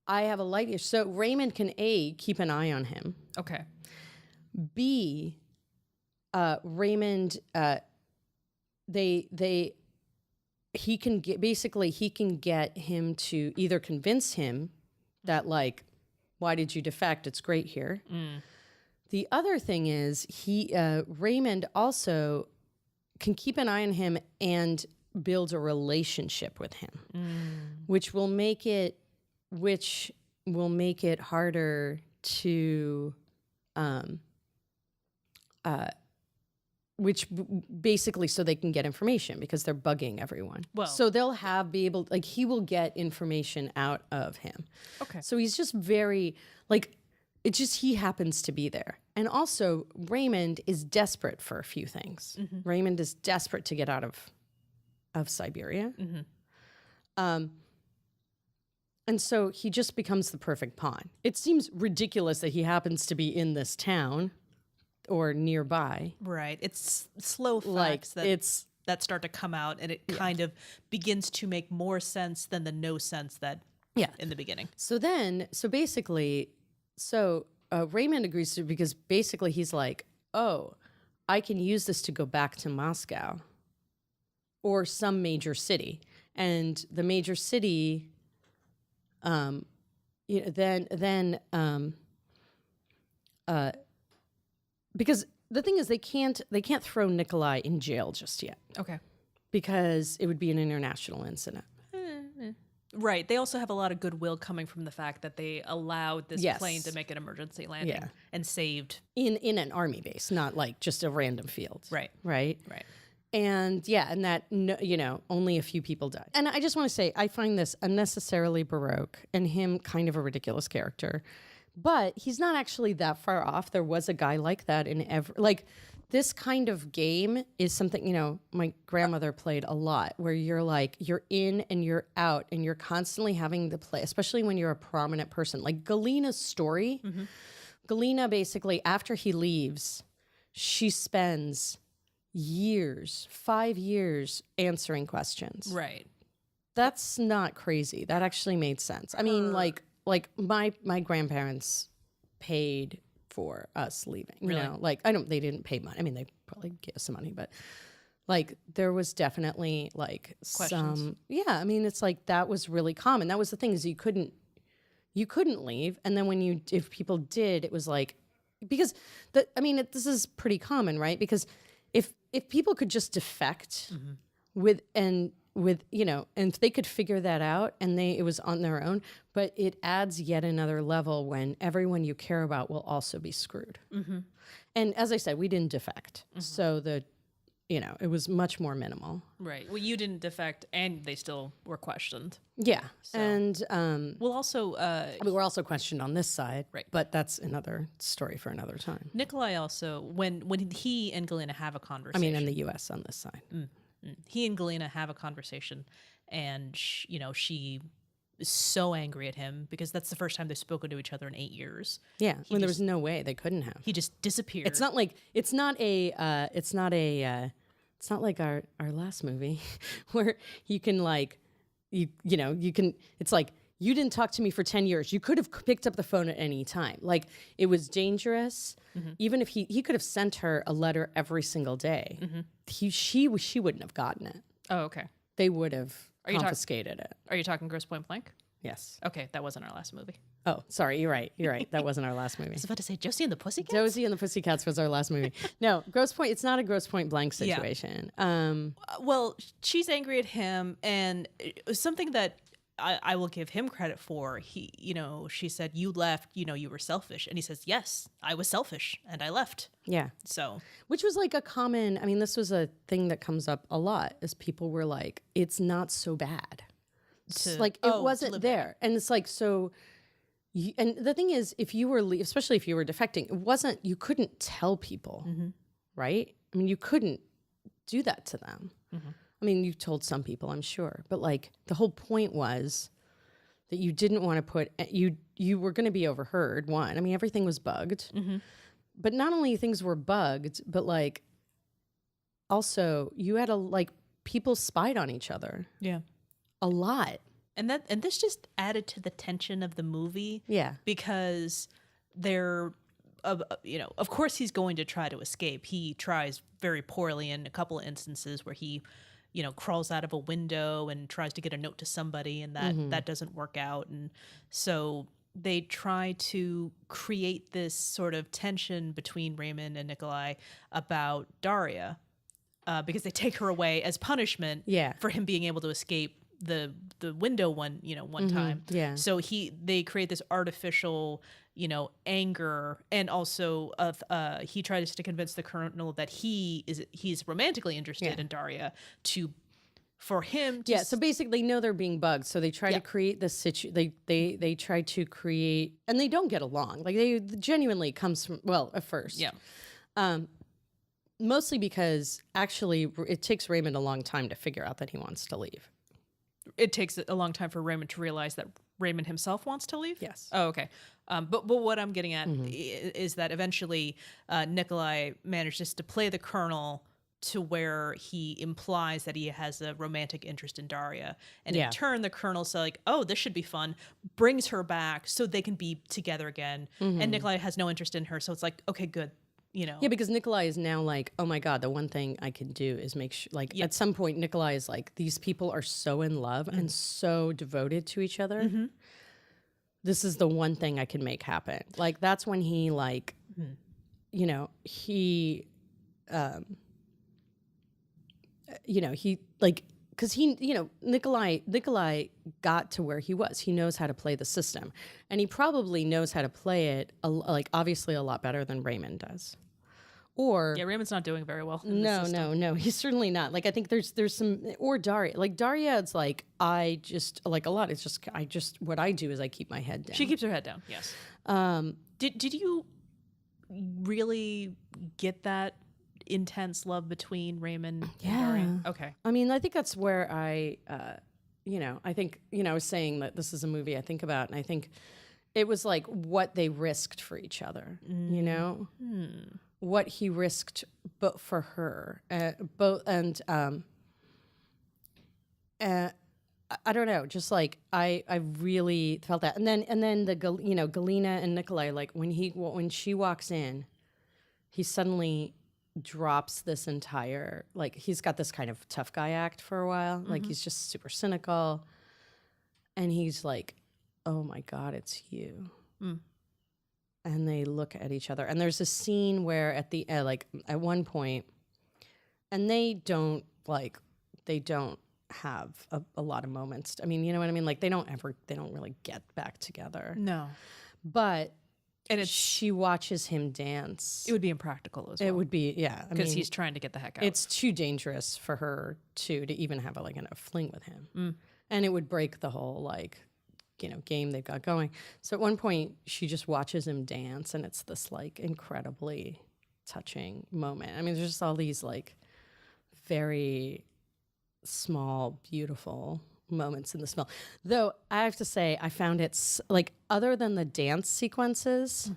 I have a light here. So Raymond can keep an eye on him. Okay. B, Raymond, he can get him to either convince him that, like, why did you defect? It's great here. The other thing is Raymond also can keep an eye on him and build a relationship with him, which will make it harder to, basically so they can get information because they're bugging everyone. Well, so he will get information out of him. Okay. So he's just very, like, he happens to be there. And also Raymond is desperate for a few things. Raymond is desperate to get out of Siberia. And so he just becomes the perfect pawn. It seems ridiculous that he happens to be in this town or nearby. Right. It's slow Like, facts that start to come out, and it kind of begins to make more sense than the no sense that in the beginning. So basically, Raymond agrees to, because basically he's like, oh, I can use this to go back to Moscow or some major city. And the major city, because the thing is they can't throw Nikolai in jail just yet Okay. because it would be an international incident. Right. They also have a lot of goodwill coming from the fact that they allowed this Yes. plane to make an emergency landing and saved. In an army base, not like just a random field. Right. Right. Right. And and that, only a few people died. And I just want to say, I find this unnecessarily baroque and him kind of a ridiculous character. But he's not actually that far off. There was a guy like that in this kind of game is something, my grandmother played a lot, where you're in and you're out and you're constantly having to play, especially when you're a prominent person. Like Galina's story, Galina basically, after he leaves, she spends 5 years answering questions. Right. That's not crazy. That actually made sense. I mean, like my grandparents paid for us leaving. You know, like they didn't pay money. I mean, they probably gave us some money, but like there was definitely like Questions. I mean, it's like that was really common. That was the thing, is you couldn't leave, and then if people did, it was like, because this is pretty common, right? Because if people could just defect and if they could figure that out and it was on their own, but it adds yet another level when everyone you care about will also be screwed. And as I said, we didn't defect. So it was much more minimal. Right. Well, you didn't defect, and they still were questioned. Yeah. So. And We'll also we were also questioned on this side, right? But that's another story for another time. Nikolai also, when he and Galina have a conversation. I mean, in the U.S. on this side. He and Galina have a conversation, and she is so angry at him because that's the first time they've spoken to each other in 8 years. Yeah, when there was no way they couldn't have. He just disappeared. It's not like our last movie where you can it's like, you didn't talk to me for 10 years. You could have picked up the phone at any time. Like, it was dangerous. Even if he could have sent her a letter every single day. She wouldn't have gotten it. Oh, okay. They would have confiscated it. Are you talking Grosse Point Blank? Yes. Okay, that wasn't our last movie. Oh, sorry. You're right. That wasn't our last movie. I was about to say Josie and the Pussycats. Josie and the Pussycats was our last movie. No, Grosse Point. It's not a Grosse Point Blank situation. Well, she's angry at him, and it was something that I will give him credit for. She said, "You left. You were selfish," and he says, "Yes, I was selfish, and I left." Yeah. So, Which was like a common, I mean, this was a thing that comes up a lot is people were like, it's not so bad. It's like, it wasn't there. And it's like, so, and the thing is, if you were, especially if you were defecting, it wasn't, you couldn't tell people, right? I mean, you couldn't do that to them. I mean, you told some people, I'm sure, but like the whole point was that you didn't want to put, you were going to be overheard, one. I mean, everything was bugged. But not only things were bugged, but like also you had people spied on each other. yeah. A lot. And this just added to the tension of the movie. Yeah. Because of course he's going to try to escape. He tries very poorly in a couple of instances where he, crawls out of a window and tries to get a note to somebody, and that doesn't work out. And so they try to create this sort of tension between Raymond and Nikolai about Daria, because they take her away as punishment for him being able to escape the window one time. Yeah. So they create this artificial, anger, and also he tries to convince the colonel that he's romantically interested in Daria for him to so basically they know they're being bugged, so they try to create this they try to create, and they don't get along. Like they genuinely comes from, well, at first. Mostly because actually it takes Raymond a long time to figure out that he wants to leave. It takes a long time for Raymond to realize that Raymond himself wants to leave? Yes. Oh, okay. But what I'm getting at is that eventually Nikolai manages to play the colonel to where he implies that he has a romantic interest in Daria. And in turn, the colonel's like, oh, this should be fun, brings her back so they can be together again. And Nikolai has no interest in her. So it's like, okay, good. Yeah, because Nikolai is now like, oh my God, the one thing I can do is make sure, like, at some point, Nikolai is like, these people are so in love and so devoted to each other. This is the one thing I can make happen. Like, that's when he, like, he, like, because Nikolai got to where he was. He knows how to play the system. And he probably knows how to play it, like, obviously a lot better than Raymond does. Or Raymond's not doing very well. No, he's certainly not. Like, I think there's some, or Daria. Like, Daria, it's like, I just, like, a lot. It's just, what I do is I keep my head down. She keeps her head down, yes. Did you really get that intense love between Raymond and Daria? Okay. I mean, I think that's where I think, I was saying that this is a movie I think about, and I think it was like what they risked for each other, what he risked but for her, I don't know, just like I really felt that. And then the Galina and Nikolai, like when she walks in, he suddenly drops this entire, like, he's got this kind of tough guy act for a while. Like, he's just super cynical. And he's like, oh my God, it's you. And they look at each other. And there's a scene where at the like at one point, and they don't have a lot of moments. I mean, you know what I mean? Like, they don't really get back together. No. But she watches him dance. It would be impractical as well. It would be, yeah. Because he's trying to get the heck out. It's too dangerous for her to even have a fling with him. And it would break the whole, like, game they've got going. So at one point, she just watches him dance, and it's this, like, incredibly touching moment. I mean, there's just all these, like, very small, beautiful moments in this film. Though I have to say, I found it like, other than the dance sequences,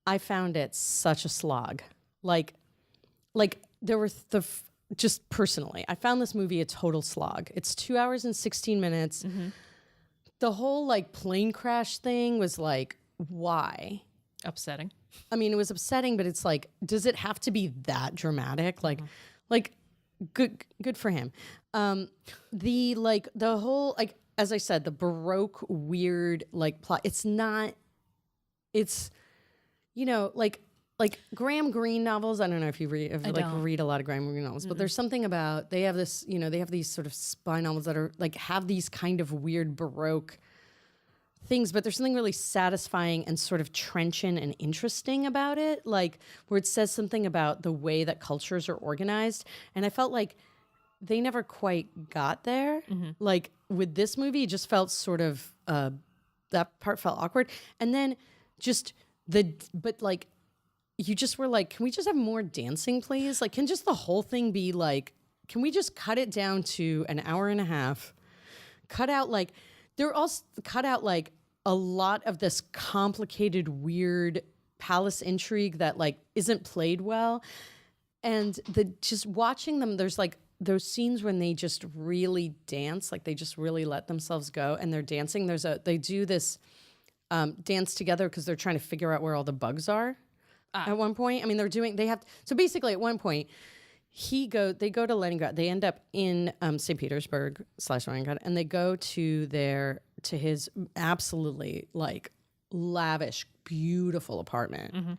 I found it such a slog. Like there were just personally, I found this movie a total slog. It's 2 hours and 16 minutes. The whole, like, plane crash thing was like, why? Upsetting. I mean, it was upsetting, but it's like, does it have to be that dramatic? Like, good for him. The whole, like, as I said, the Baroque weird like plot. It's not. It's like Graham Greene novels. I don't know if you read a lot of Graham Greene novels, but there's something about they have this. They have these sort of spy novels that are like have these kind of weird Baroque things, but there's something really satisfying and sort of trenchant and interesting about it, like where it says something about the way that cultures are organized. And I felt like they never quite got there. Like with this movie, it just felt sort of that part felt awkward. And then but like you just were like, can we just have more dancing, please? Like, can just the whole thing be like, can we just cut it down to an hour and a half? Cut out like a lot of this complicated, weird palace intrigue that like isn't played well. And just watching them, there's like those scenes when they just really dance, like they just really let themselves go and they're dancing. They do this dance together because they're trying to figure out where all the bugs are. At one point, I mean, so basically at one point, they go to Leningrad. They end up in St. Petersburg / Leningrad, and they go to his absolutely like lavish, beautiful apartment,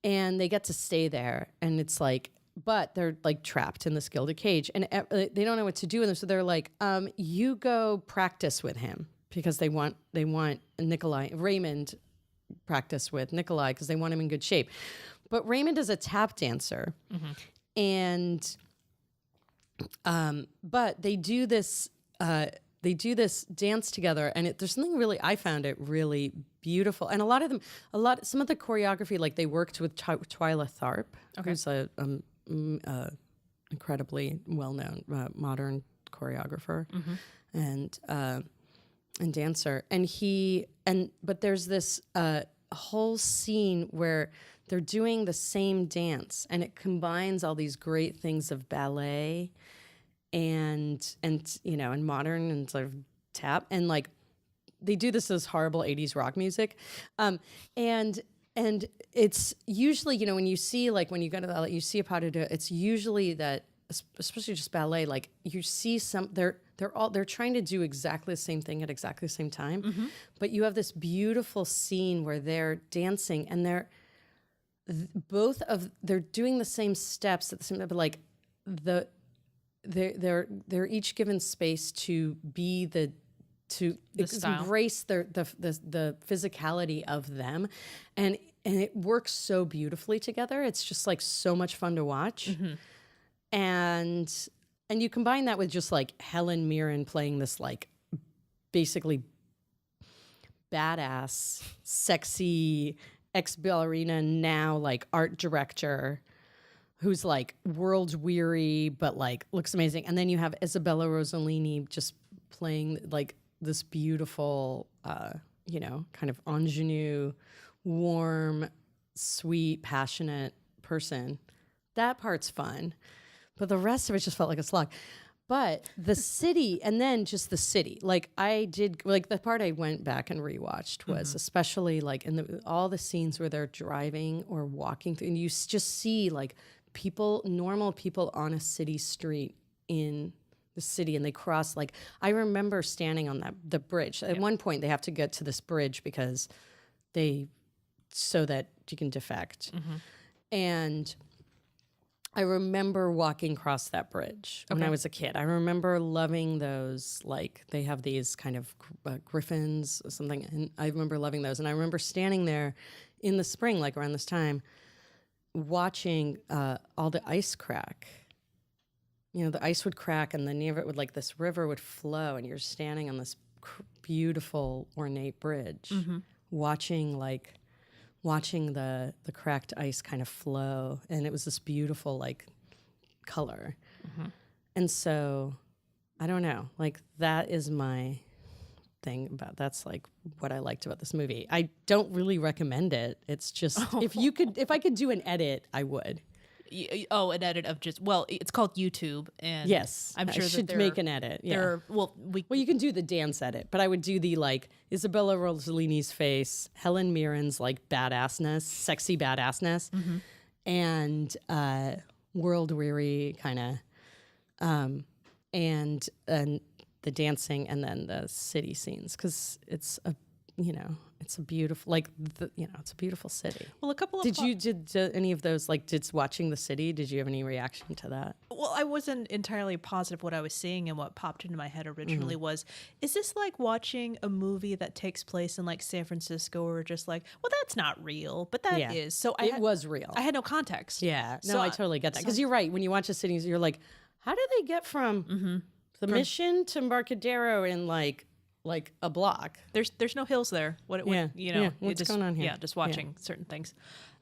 and they get to stay there. And it's like, but they're like trapped in this gilded cage, and they don't know what to do with him. So they're like, "You go practice with him," because they want Raymond practice with Nikolai because they want him in good shape. But Raymond is a tap dancer. And but they do this dance together, and there's something really, I found it really beautiful. And some of the choreography, like they worked with Twyla Tharp, who's a incredibly well-known modern choreographer and dancer. But there's this whole scene where they're doing the same dance, and it combines all these great things of ballet and modern and sort of tap, and like they do this horrible 80s rock music, and it's usually when you go to the, you see a pas de deux, it's usually that, especially just ballet, like you see they're trying to do exactly the same thing at exactly the same time, but you have this beautiful scene where they're dancing and they're doing the same steps at the same time, but like they're each given space to be embrace the physicality of them, and it works so beautifully together. It's just like so much fun to watch. And you combine that with just like Helen Mirren playing this like basically badass, sexy ex-ballerina, now like art director, who's like world weary but like looks amazing. And then you have Isabella Rossellini just playing like this beautiful, kind of ingenue, warm, sweet, passionate person. That part's fun. But the rest of it just felt like a slog. But the city, and then just the city, like I did, like the part I went back and rewatched was especially like in all the scenes where they're driving or walking through, and you just see like normal people on a city street in the city, and they cross, like, I remember standing on the bridge. At one point they have to get to this bridge so that you can defect. And I remember walking across that bridge when I was a kid. I remember loving those, like they have these kind of griffins or something, and I remember loving those. And I remember standing there in the spring, like around this time, watching all the ice crack. The ice would crack, and then near it would, like, this river would flow, and you're standing on this beautiful, ornate bridge, watching the cracked ice kind of flow, and it was this beautiful, like, color. And so, I don't know, like, that is my thing that's like what I liked about this movie. I don't really recommend it. It's just, if I could do an edit, I would. An edit of it's called YouTube, and yes, I'm sure I should make an edit. Yeah. You can do the dance edit, but I would do the like Isabella Rossellini's face, Helen Mirren's like badassness, sexy badassness, and world weary kind of, and the dancing and then the city scenes, because it's a it's a beautiful, like it's a beautiful city. Well, a couple of did any of those, like, did watching the city, did you have any reaction to that? Well, I wasn't entirely positive what I was seeing, and what popped into my head originally was, is this like watching a movie that takes place in like San Francisco, or just like, well, that's not real, but that is. So it was real. I had no context. Yeah, no, So I totally get that, because you're right. When you watch a city, you're like, how did they get from the Mission to Embarcadero in like a block? There's no hills there. What's going on here? Yeah, just watching certain things.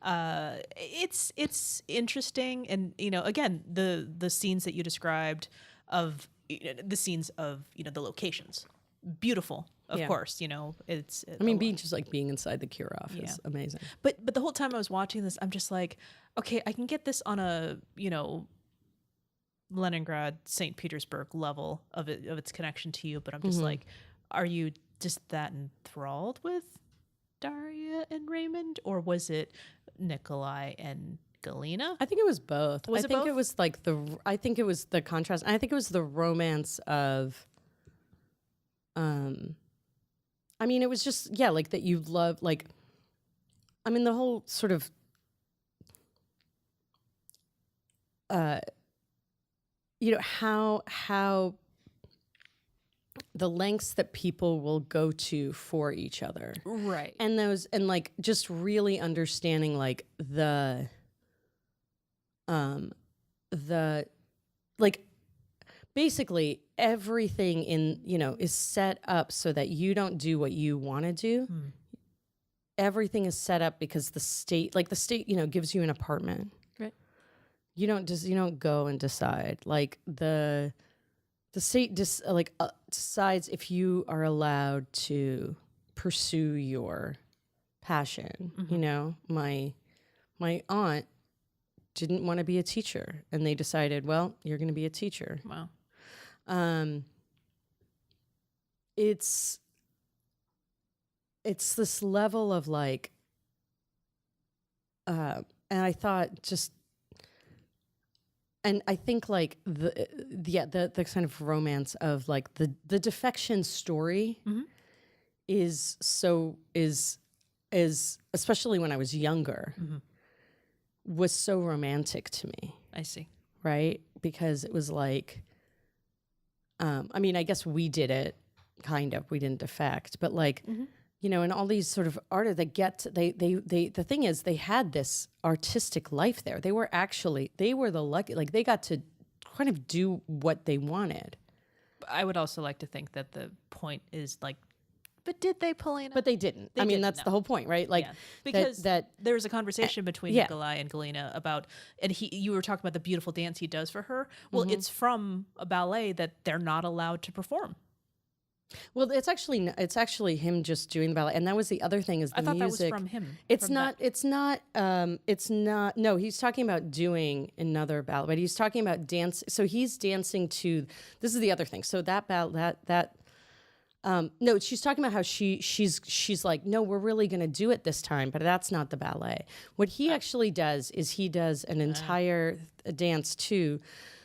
It's interesting, and again, the scenes that you described of the scenes of the locations, beautiful, of course. It's. I mean, being inside the Kirov is amazing. But the whole time I was watching this, I'm just like, okay, I can get this on a Leningrad, St. Petersburg level of its connection to you, but I'm just like, are you just that enthralled with Daria and Raymond, or was it Nikolai and Galina? I think it was both. I think it was like I think it was the contrast. And I think it was the romance of, I mean, it was just, like, that you love, like, I mean, the whole sort of, how the lengths that people will go to for each other. Right. And like, just really understanding, like, the like, basically everything in, is set up so that you don't do what you want to do. Everything is set up because the state, gives you an apartment. Right. You don't go and decide. Like, the state decides if you are allowed to pursue your passion. My aunt didn't want to be a teacher, and they decided, well, you're going to be a teacher. Wow. It's this level of, like, and I thought just, and I think, like, the kind of romance of, like, the defection story is especially when I was younger, was so romantic to me. I see. Right? Because it was like, I mean, I guess we did it, kind of. We didn't defect, but, like, and all these sort of artists that the thing is, they had this artistic life there. They were the lucky, like, they got to kind of do what they wanted. I would also like to think that the point is, like, but did they, Polina? But they didn't. I mean, that's the whole point, right? Like, because that there was a conversation between Nikolai and Galina about, and you were talking about the beautiful dance he does for her. Well, it's from a ballet that they're not allowed to perform. Well, it's actually him just doing the ballet, and that was the other thing, is the music. I thought that was from him. It's not. No, he's talking about doing another ballet, but he's talking about dance. So he's dancing to. This is the other thing. So that ballet, no, she's talking about how she's like, no, we're really going to do it this time, but that's not the ballet. What he actually does is he does an entire dance too.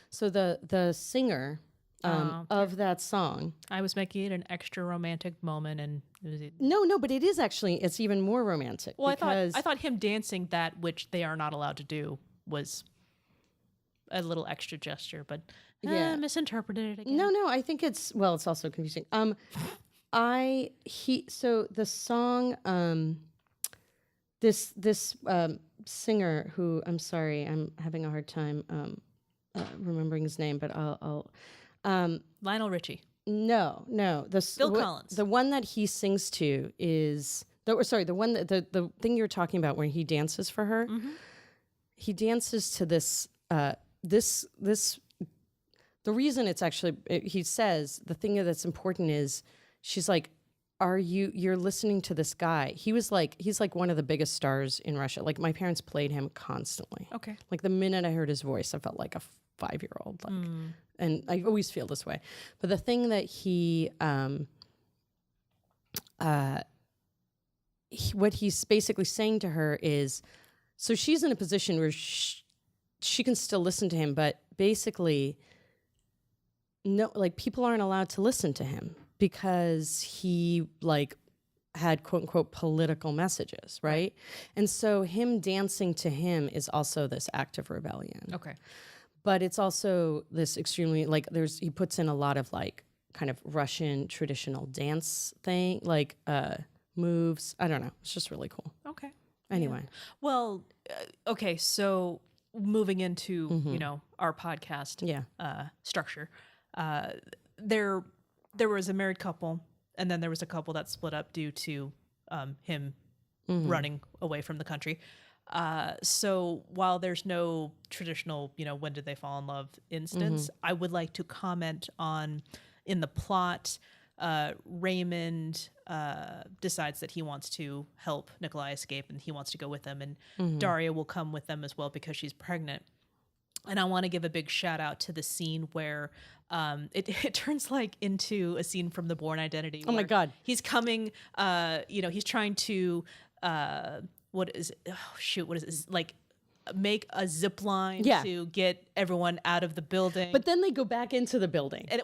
So the singer. Of that song. I was making it an extra romantic moment, and it was no, but it is actually, it's even more romantic. Well, I thought him dancing that which they are not allowed to do was a little extra gesture, but misinterpreted it again. No, I think it's also confusing. So the song, this singer who, I'm sorry, I'm having a hard time remembering his name, but I'll Lionel Richie. No. Phil Collins. The one that he sings to is the one that the thing you're talking about where he dances for her. He dances to this this. The reason it's actually, he says, the thing that's important is, she's like, you're listening to this guy. He's like one of the biggest stars in Russia. Like, my parents played him constantly. Okay. Like, the minute I heard his voice, I felt like a 5-year-old. Like, and I always feel this way. But the thing that what he's basically saying to her is, so she's in a position where she can still listen to him, but basically no, like people aren't allowed to listen to him because he like had quote unquote political messages, right? And so him dancing to him is also this act of rebellion. Okay. But it's also this extremely like he puts in a lot of like kind of Russian traditional dance thing, like moves. I don't know. It's just really cool. Okay. Anyway. Well, okay. So moving into our podcast structure, there was a married couple, and then there was a couple that split up due to him running away from the country. So while there's no traditional, when did they fall in love instance, I would like to comment on in the plot, Raymond decides that he wants to help Nikolai escape and he wants to go with them, and Daria will come with them as well because she's pregnant. And I want to give a big shout out to the scene where it turns like into a scene from The Bourne Identity. Oh my God. He's coming, he's trying to, what is it? Like make a zip line to get everyone out of the building. But then they go back into the building. And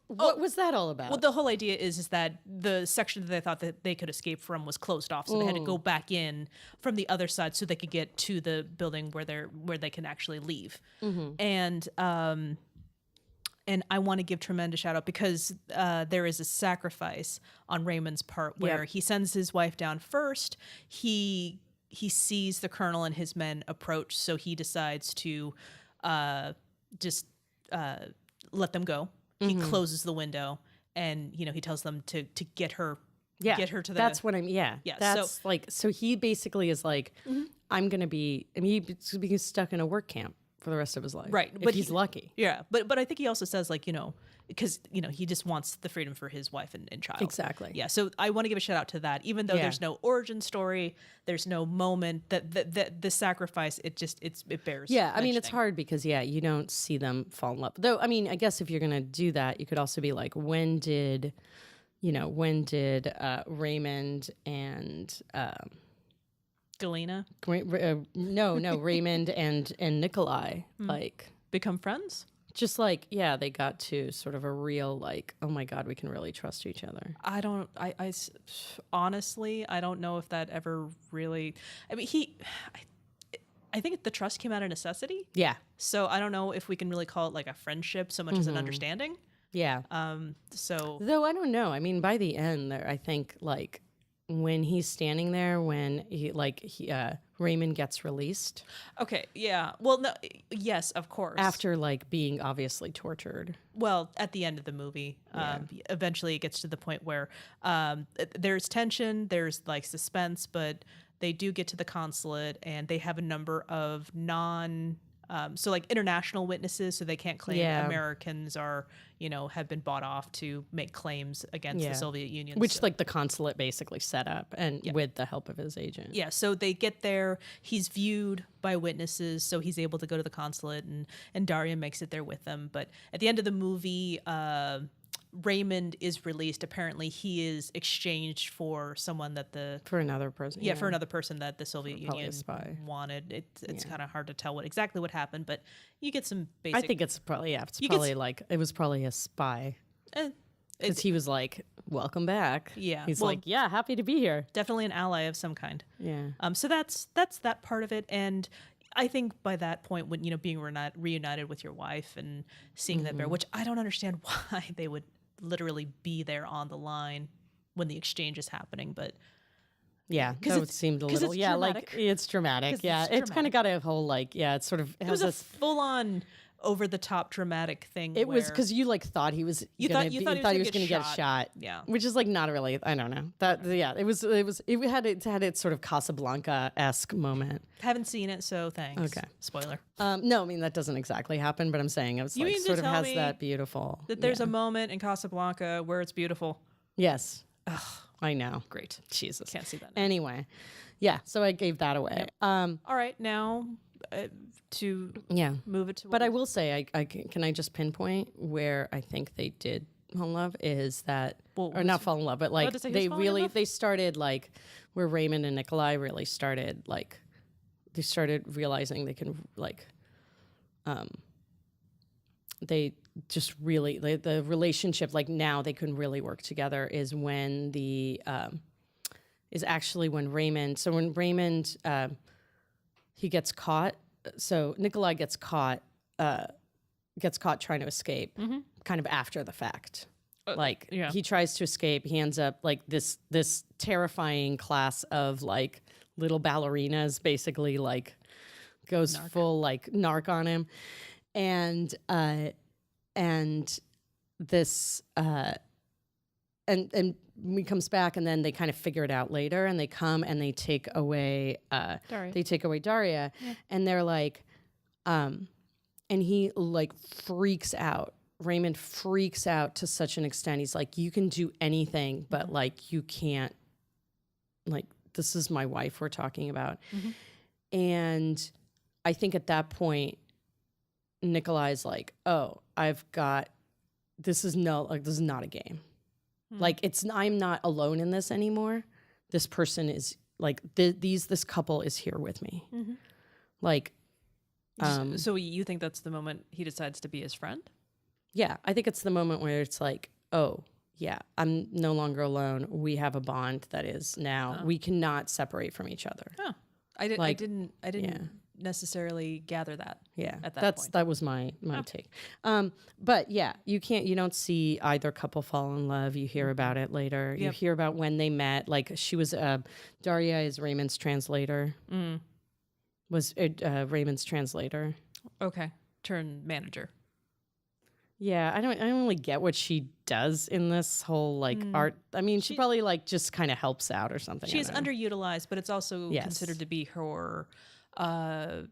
what was that all about? Well, the whole idea is that the section that they thought that they could escape from was closed off, so they had to go back in from the other side so they could get to the building where they can actually leave. And I want to give tremendous shout out because there is a sacrifice on Raymond's part where he sends his wife down first. He sees the colonel and his men approach, so he decides to just let them go. He closes the window, and he tells them to get her, get her to the. That's what I'm. Yeah. That's so, like so. He basically is like, I'm gonna be. I mean, he's being stuck in a work camp for the rest of his life, right? But he's lucky. Yeah, but I think he also says like because he just wants the freedom for his wife and child. Exactly. Yeah. So I want to give a shout out to that, even though there's no origin story, there's no moment that the sacrifice. It bears. Yeah. I mean, it's hard because you don't see them fall in love. Though, I mean, I guess if you're gonna do that, you could also be like, when did Raymond and Galena? No, Raymond and Nikolai like Become friends? Just like, they got to sort of a real like, oh my God, we can really trust each other. I honestly, I don't know if that ever really, I mean, I think the trust came out of necessity. Yeah. So I don't know if we can really call it like a friendship so much as an understanding. Yeah. So. Though I don't know. I mean, by the end there, I think like when he's standing there, when Raymond gets released. Okay, yeah. Well, no, yes, of course. After like being obviously tortured. Well, at the end of the movie, eventually it gets to the point where there's tension, there's like suspense, but they do get to the consulate and they have a number of so like international witnesses, so they can't claim Americans are, have been bought off to make claims against the Soviet Union. Which like the consulate basically set up and with the help of his agent. Yeah, so they get there, he's viewed by witnesses, so he's able to go to the consulate and Daria makes it there with them. But at the end of the movie, Raymond is released. Apparently he is exchanged for someone that for another person that the Soviet Union wanted. It's kind of hard to tell exactly what happened, but you get some basic. I think it's probably it was probably a spy. Because he was like, welcome back. Yeah. He's like, happy to be here. Definitely an ally of some kind. Yeah. So that's that part of it. And I think by that point, when, being reunited with your wife and seeing that bear, which I don't understand why they would literally be there on the line when the exchange is happening, but that seemed a little like it's dramatic. It's kind of got a whole like it sort of it was a full on over the top dramatic thing. It was because you like thought he was you thought he was going to get shot. Yeah, which is like not really. I don't know that. Yeah, it had its sort of Casablanca-esque moment. Haven't seen it, so thanks. Okay, spoiler. No, I mean that doesn't exactly happen, but I'm saying it was like sort of has that beautiful. That there's a moment in Casablanca where it's beautiful. Yes. Ugh, I know. Great. Jesus. Can't see that now. Anyway, so I gave that away. Yep. All right, now to move it to. But I will say, can I just pinpoint where I think they did fall in love is that, or not fall in love, but like they started like where Raymond and Nikolai really started like they started realizing they can like they just really the relationship, like now they can really work together, is when is actually when Raymond. So when Raymond he gets caught. So Nikolai gets caught trying to escape, kind of after the fact. Like he tries to escape. He ends up like this terrifying class of like little ballerinas, basically like goes full like narc on him, and this and he comes back, and then they kind of figure it out later, and they come and they take away Daria. Daria, and they're like, and he like freaks out. Raymond freaks out to such an extent. He's like, you can do anything, but like you can't, like, this is my wife we're talking about. And I think at that point, Nikolai's like, oh, this is not a game. Like I'm not alone in this anymore. This person is like, this couple is here with me. Like, so you think that's the moment he decides to be his friend? Yeah, I think it's the moment where it's like, oh, yeah, I'm no longer alone. We have a bond that is now, we cannot separate from each other. Oh, I didn't necessarily gather that. Yeah, at that point. That was my take. But yeah, you don't see either couple fall in love. You hear about it later. You hear about when they met. Like she was, Daria is Raymond's translator. Was Raymond's translator. Okay, turn manager. Yeah, I don't really get what she does in this whole like art. I mean, she probably like just kind of helps out or something. She is underutilized, but it's also considered to be her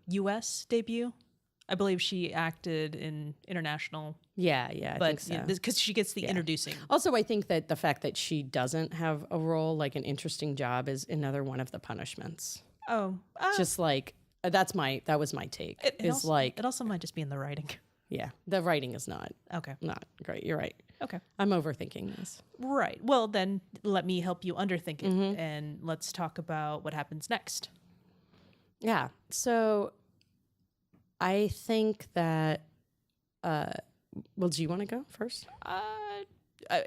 U.S. debut. I believe she acted in international. Yeah, I think so. Because she gets the introducing. Also, I think that the fact that she doesn't have a role, like an interesting job, is another one of the punishments. Oh, just like that was my take. It also might just be in the writing. Yeah, the writing is not great. You're right. Okay. I'm overthinking this. Right. Well, then let me help you underthink it, and let's talk about what happens next. Yeah. So I think that, well, do you want to go first?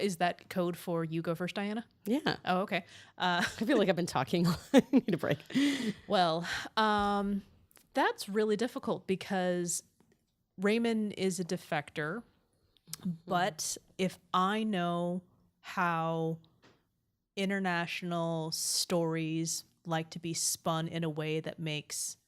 Is that code for you go first, Diana? Yeah. Oh, okay. I feel like I've been talking. I need a break. Well, that's really difficult because Raymond is a defector, but if I know how international stories like to be spun in a way that makes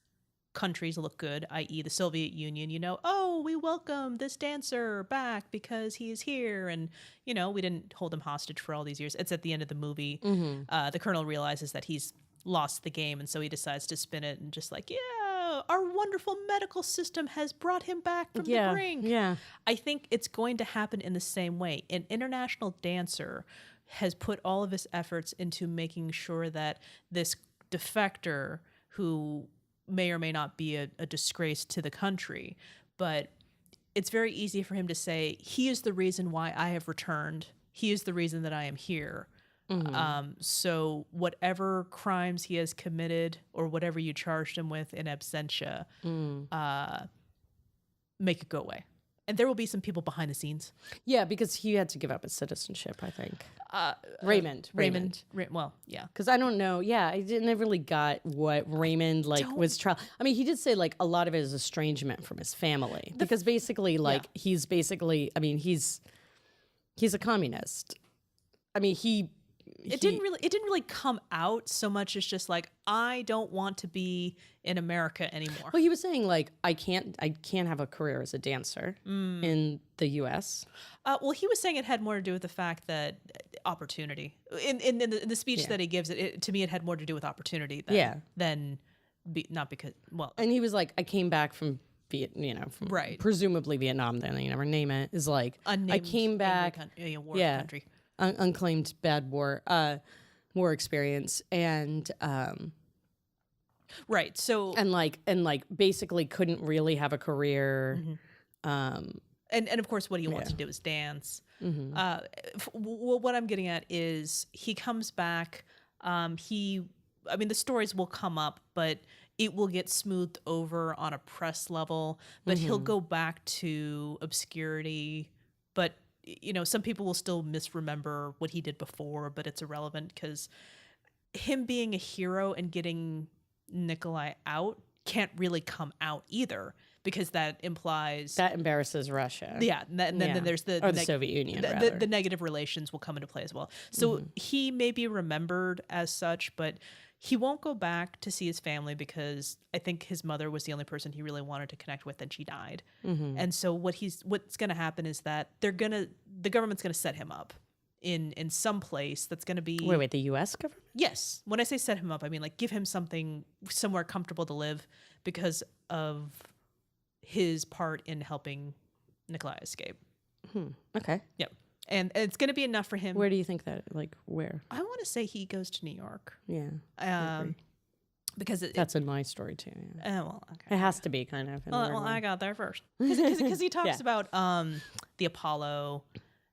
countries look good, i.e. the Soviet Union, oh, we welcome this dancer back because he's here, and we didn't hold him hostage for all these years. It's at the end of the movie. The colonel realizes that he's lost the game, and so he decides to spin it and just like, our wonderful medical system has brought him back from the brink. Yeah. I think it's going to happen in the same way. An international dancer has put all of his efforts into making sure that this defector, who may or may not be a disgrace to the country, but it's very easy for him to say, he is the reason why I have returned. He is the reason that I am here. So whatever crimes he has committed or whatever you charged him with in absentia, make it go away. And there will be some people behind the scenes. Yeah, because he had to give up his citizenship, I think. Raymond. Well, yeah. Because I don't know. Yeah, I didn't really got what Raymond was trial. I mean, he did say like a lot of it is estrangement from his family, because basically, like he's basically. I mean, he's a communist. I mean, It didn't really come out so much as just like, I don't want to be in America anymore. Well, he was saying like I can't have a career as a dancer in the U.S. Well, he was saying it had more to do with the fact that opportunity in the speech that he gives to me, it had more to do with opportunity than not because And he was like, I came back from presumably Vietnam. Then they never name it. Is like I came back, country. Unclaimed bad war experience, and right. So and basically couldn't really have a career. And of course, what he wants to do is dance. What I'm getting at is he comes back. The stories will come up, but it will get smoothed over on a press level, but he'll go back to obscurity. But, some people will still misremember what he did before, but it's irrelevant because him being a hero and getting Nikolai out can't really come out either, because that implies That embarrasses Russia. yeah, and then there's the Soviet Union. the negative relations will come into play as well. So he may be remembered as such, but he won't go back to see his family because I think his mother was the only person he really wanted to connect with, and she died. And so what's going to happen is that the government's going to set him up in some place that's going to be Wait, the U.S. government? Yes. When I say set him up, I mean like give him somewhere comfortable to live because of his part in helping Nikolai escape. Okay. Yep. And it's going to be enough for him. Where do you think that? Like where? I want to say he goes to New York. Yeah. I agree. Because that's in my story too. Yeah. Okay. It has to be kind of. Well, I got there first because he talks about the Apollo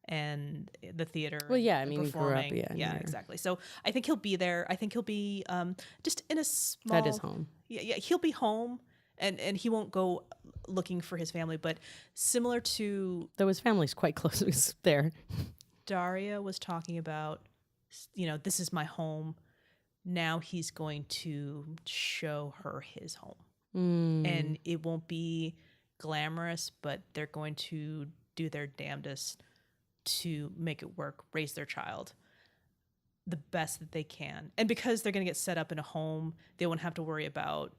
and the theater. Well, yeah, I mean, performing. we grew up, yeah, exactly. So I think he'll be there. I think he'll be just in a small. That is home. Yeah, he'll be home, and he won't go looking for his family. But similar to though, his family's quite close. He's there. Daria was talking about, this is my home. Now he's going to show her his home, and it won't be glamorous, but they're going to do their damnedest to make it work, raise their child the best that they can. And because they're going to get set up in a home, they won't have to worry about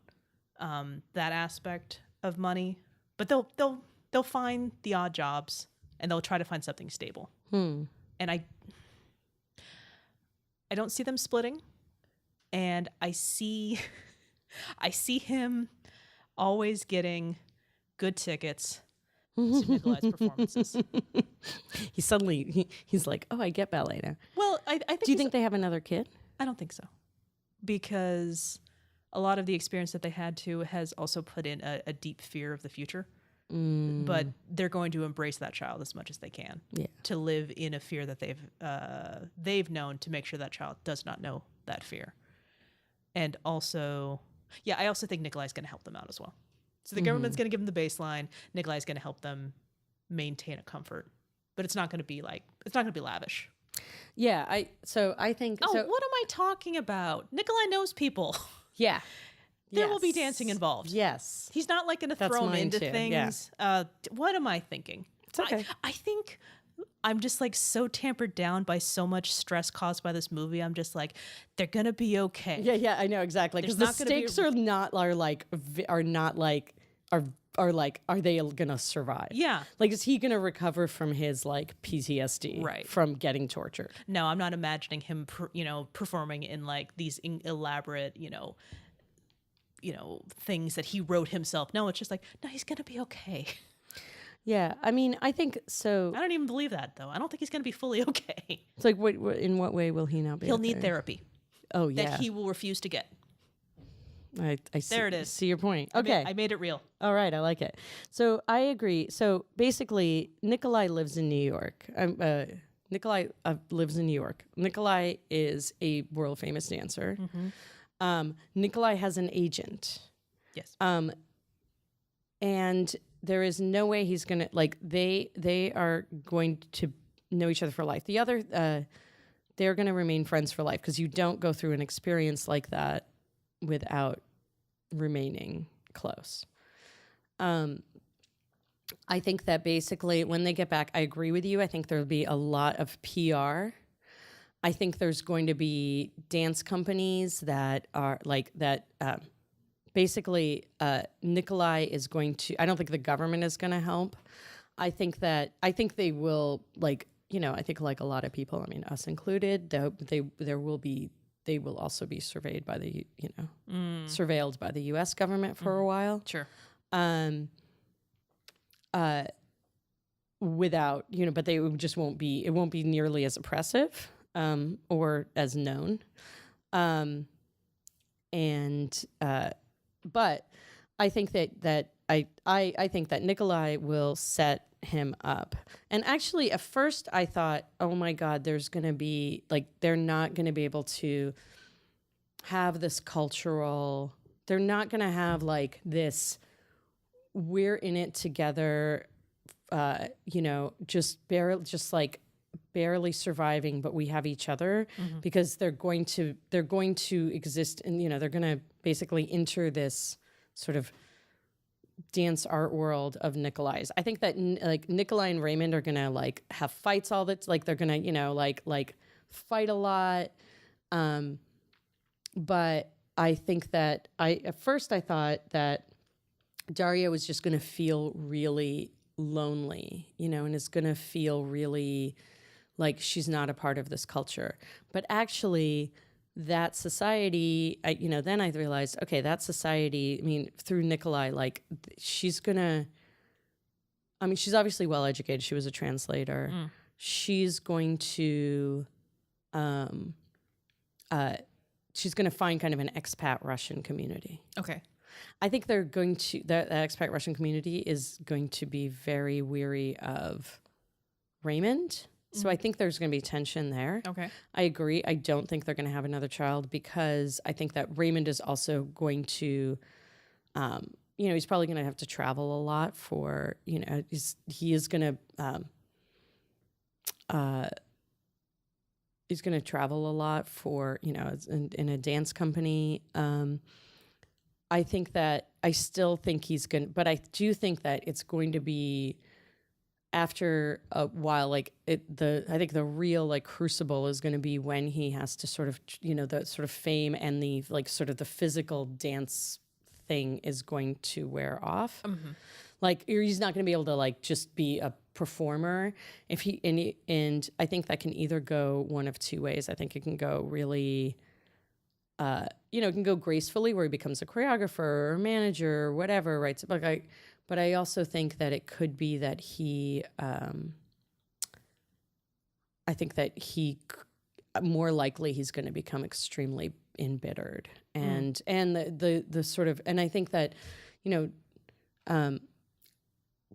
that aspect of money. But they'll find the odd jobs, and they'll try to find something stable. And I don't see them splitting, and I see him always getting good tickets to Nikolai's performances. He's like, oh, I get ballet now. Well, I think. Do you think they have another kid? I don't think so, because a lot of the experience that they had has also put in a deep fear of the future. But they're going to embrace that child as much as they can to live in a fear that they've known, to make sure that child does not know that fear. And also, I also think Nikolai's going to help them out as well. So the government's going to give them the baseline. Nikolai's going to help them maintain a comfort, but it's not going to be lavish. Yeah, I think. Oh, what am I talking about? Nikolai knows people. Yeah, there will be dancing involved. Yes, he's not like going to throw him into things. Yeah. What am I thinking? It's okay. I think I'm just like so tampered down by so much stress caused by this movie. I'm just like, they're gonna be okay. Yeah, I know exactly, because the stakes are they gonna survive? Yeah, like, is he gonna recover from his like PTSD from getting tortured? No, I'm not imagining him, performing in like these elaborate, things that he wrote himself. No, it's just like, no, he's gonna be okay. Yeah, I mean, I think so. I don't even believe that, though. I don't think he's going to be fully okay. It's like, in what way will he not be? He'll need therapy. Oh, yeah. That he will refuse to get. I see, there it is. See your point. Okay. I made it real. All right, I like it. So I agree. So basically, Nikolai lives in New York. Nikolai lives in New York. Nikolai is a world famous dancer. Nikolai has an agent. Yes. And there is no way he's gonna they are going to know each other for life. The other they're gonna remain friends for life, because you don't go through an experience like that without remaining close. I think that basically when they get back, I agree with you. I think there'll be a lot of PR. I think there's going to be dance companies that are like that. Basically, Nikolai is going to. I don't think the government is going to help. I think they will, I think like a lot of people. I mean, us included. They will also be surveyed by surveilled by the U.S. government for a while. Sure. Without but they just won't be. It won't be nearly as oppressive or as known. But I think that I think that Nikolai will set him up. And actually, at first, I thought, oh my God, there's going to be they're not going to be able to have this cultural they're not going to have like this, we're in it together, just barely surviving, but we have each other, because they're going to exist, and they're going to basically enter this sort of dance art world of Nikolai's. I think that like Nikolai and Raymond are going to like have fights all that, like they're going to like fight a lot, but I think that at first I thought that Daria was just going to feel really lonely, and is going to feel really like she's not a part of this culture. But actually, that society, then I realized, okay, that society, I mean, through Nikolai, like she's obviously well educated. She was a translator. She's going to, she's going to find kind of an expat Russian community. Okay. I think the expat Russian community is going to be very weary of Raymond. So I think there's going to be tension there. Okay. I agree. I don't think they're going to have another child, because I think that Raymond is also going to, he's probably going to have to travel a lot for, he's going to travel a lot for, in a dance company. I think that I still think but I do think that it's going to be after a while, like I think the real like crucible is going to be when he has to sort of, the sort of fame and the like sort of the physical dance thing is going to wear off. Like he's not going to be able to like just be a performer and I think that can either go one of two ways. I think it can go really, it can go gracefully where he becomes a choreographer or manager or whatever, right? But I also think that it could be that he, I think that more likely he's going to become extremely embittered and the sort of, and I think that,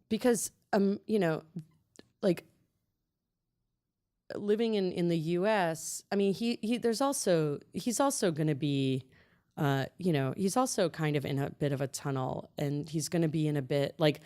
because, like living in the US, I mean, he's also going to be, he's also kind of in a bit of a tunnel, and he's going to be in a bit like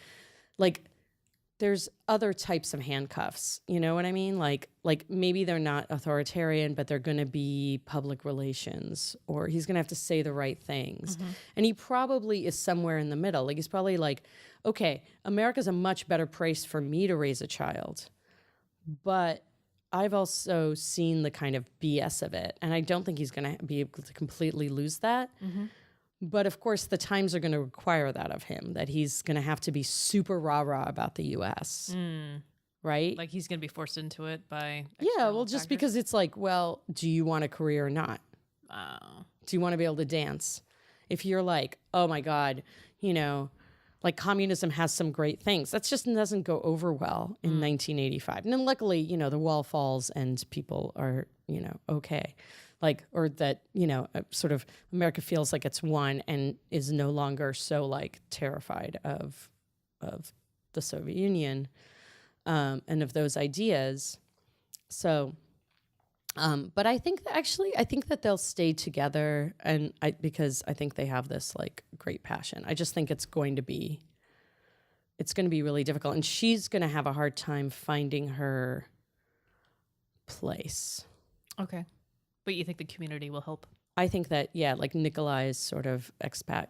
there's other types of handcuffs, you know what I mean? Like maybe they're not authoritarian, but they're going to be public relations, or he's going to have to say the right things. And he probably is somewhere in the middle. Like he's probably like, okay, America's a much better place for me to raise a child, but I've also seen the kind of BS of it, and I don't think he's going to be able to completely lose that. But of course, the times are going to require that of him, that he's going to have to be super rah-rah about the U.S., right? Like he's going to be forced into it by just because it's like, well, do you want a career or not? Do you want to be able to dance? If you're like, oh my God, like communism has some great things, that just doesn't go over well in 1985. And then luckily, the wall falls and people are, okay. Like, or that, sort of America feels like it's won and is no longer so like terrified of the Soviet Union and of those ideas. So, but I think that they'll stay together, and because I think they have this like great passion. I just think it's going to be really difficult, and she's going to have a hard time finding her place. Okay. But you think the community will help? I think that, yeah, like Nikolai's sort of expat,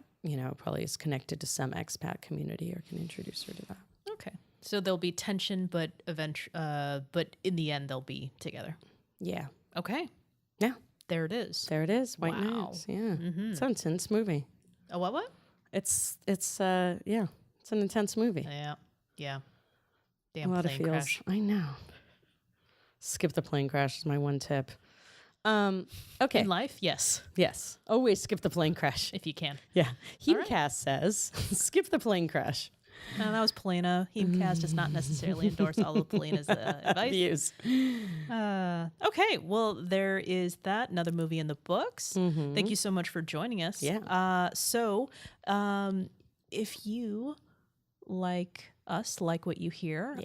probably is connected to some expat community or can introduce her to that. Okay. So there'll be tension, but but in the end, they'll be together. Yeah. Okay. Yeah. There it is. There it is. White Wow. Noise. Yeah. It's an intense movie. A what? It's an intense movie. Yeah. Yeah. Damn a lot plane of feels. crash. I know. Skip the plane crash is my one tip. Okay. In life, yes. Yes. Always skip the plane crash. If you can. Yeah. HEAMCast says, skip the plane crash. That was Polina. HEAMCast does not necessarily endorse all of Polina's advice. Views. Okay. Well, there is that. Another movie in the books. Thank you so much for joining us. Yeah. If you like us, like what you hear,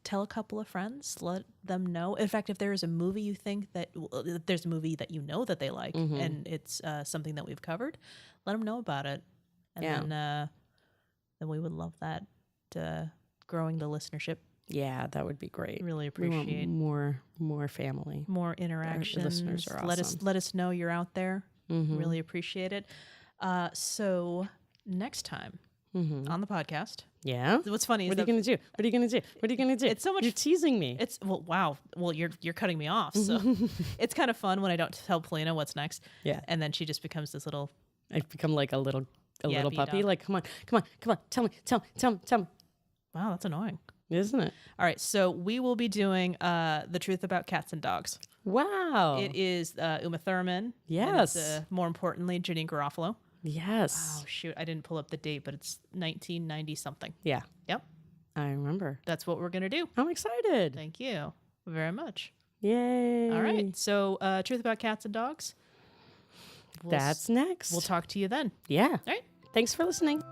tell a couple of friends, let them know. In fact, if there is a movie you think that if there's a movie that you know that they like and it's something that we've covered, let them know about it. And then we would love that, growing the listenership. Yeah, that would be great. Really We want appreciate more family. more interactions. listeners are awesome. Let us know you're out there. Really appreciate it. So next time on the podcast, Yeah. what's funny What is are you gonna do? What are you gonna do? What are you gonna do? It's so much. You're teasing me. It's wow. Well, you're cutting me off. So it's kind of fun when I don't tell Polina what's next. Yeah. And then she just becomes this little. I've become like a little Yappy puppy. dog. Like, come on. Tell me. Wow, that's annoying. Isn't it? All right, so we will be doing The Truth About Cats and Dogs. Wow. It is Uma Thurman. And Yes. it's, more importantly, Janine Garofalo. Yes. Oh, shoot. I didn't pull up the date, but it's 1990 something. Yeah. Yep. I remember. That's what we're going to do. I'm excited. Thank you very much. Yay. All right. So, Truth About Cats and Dogs. That's next. We'll talk to you then. Yeah. All right. Thanks for listening.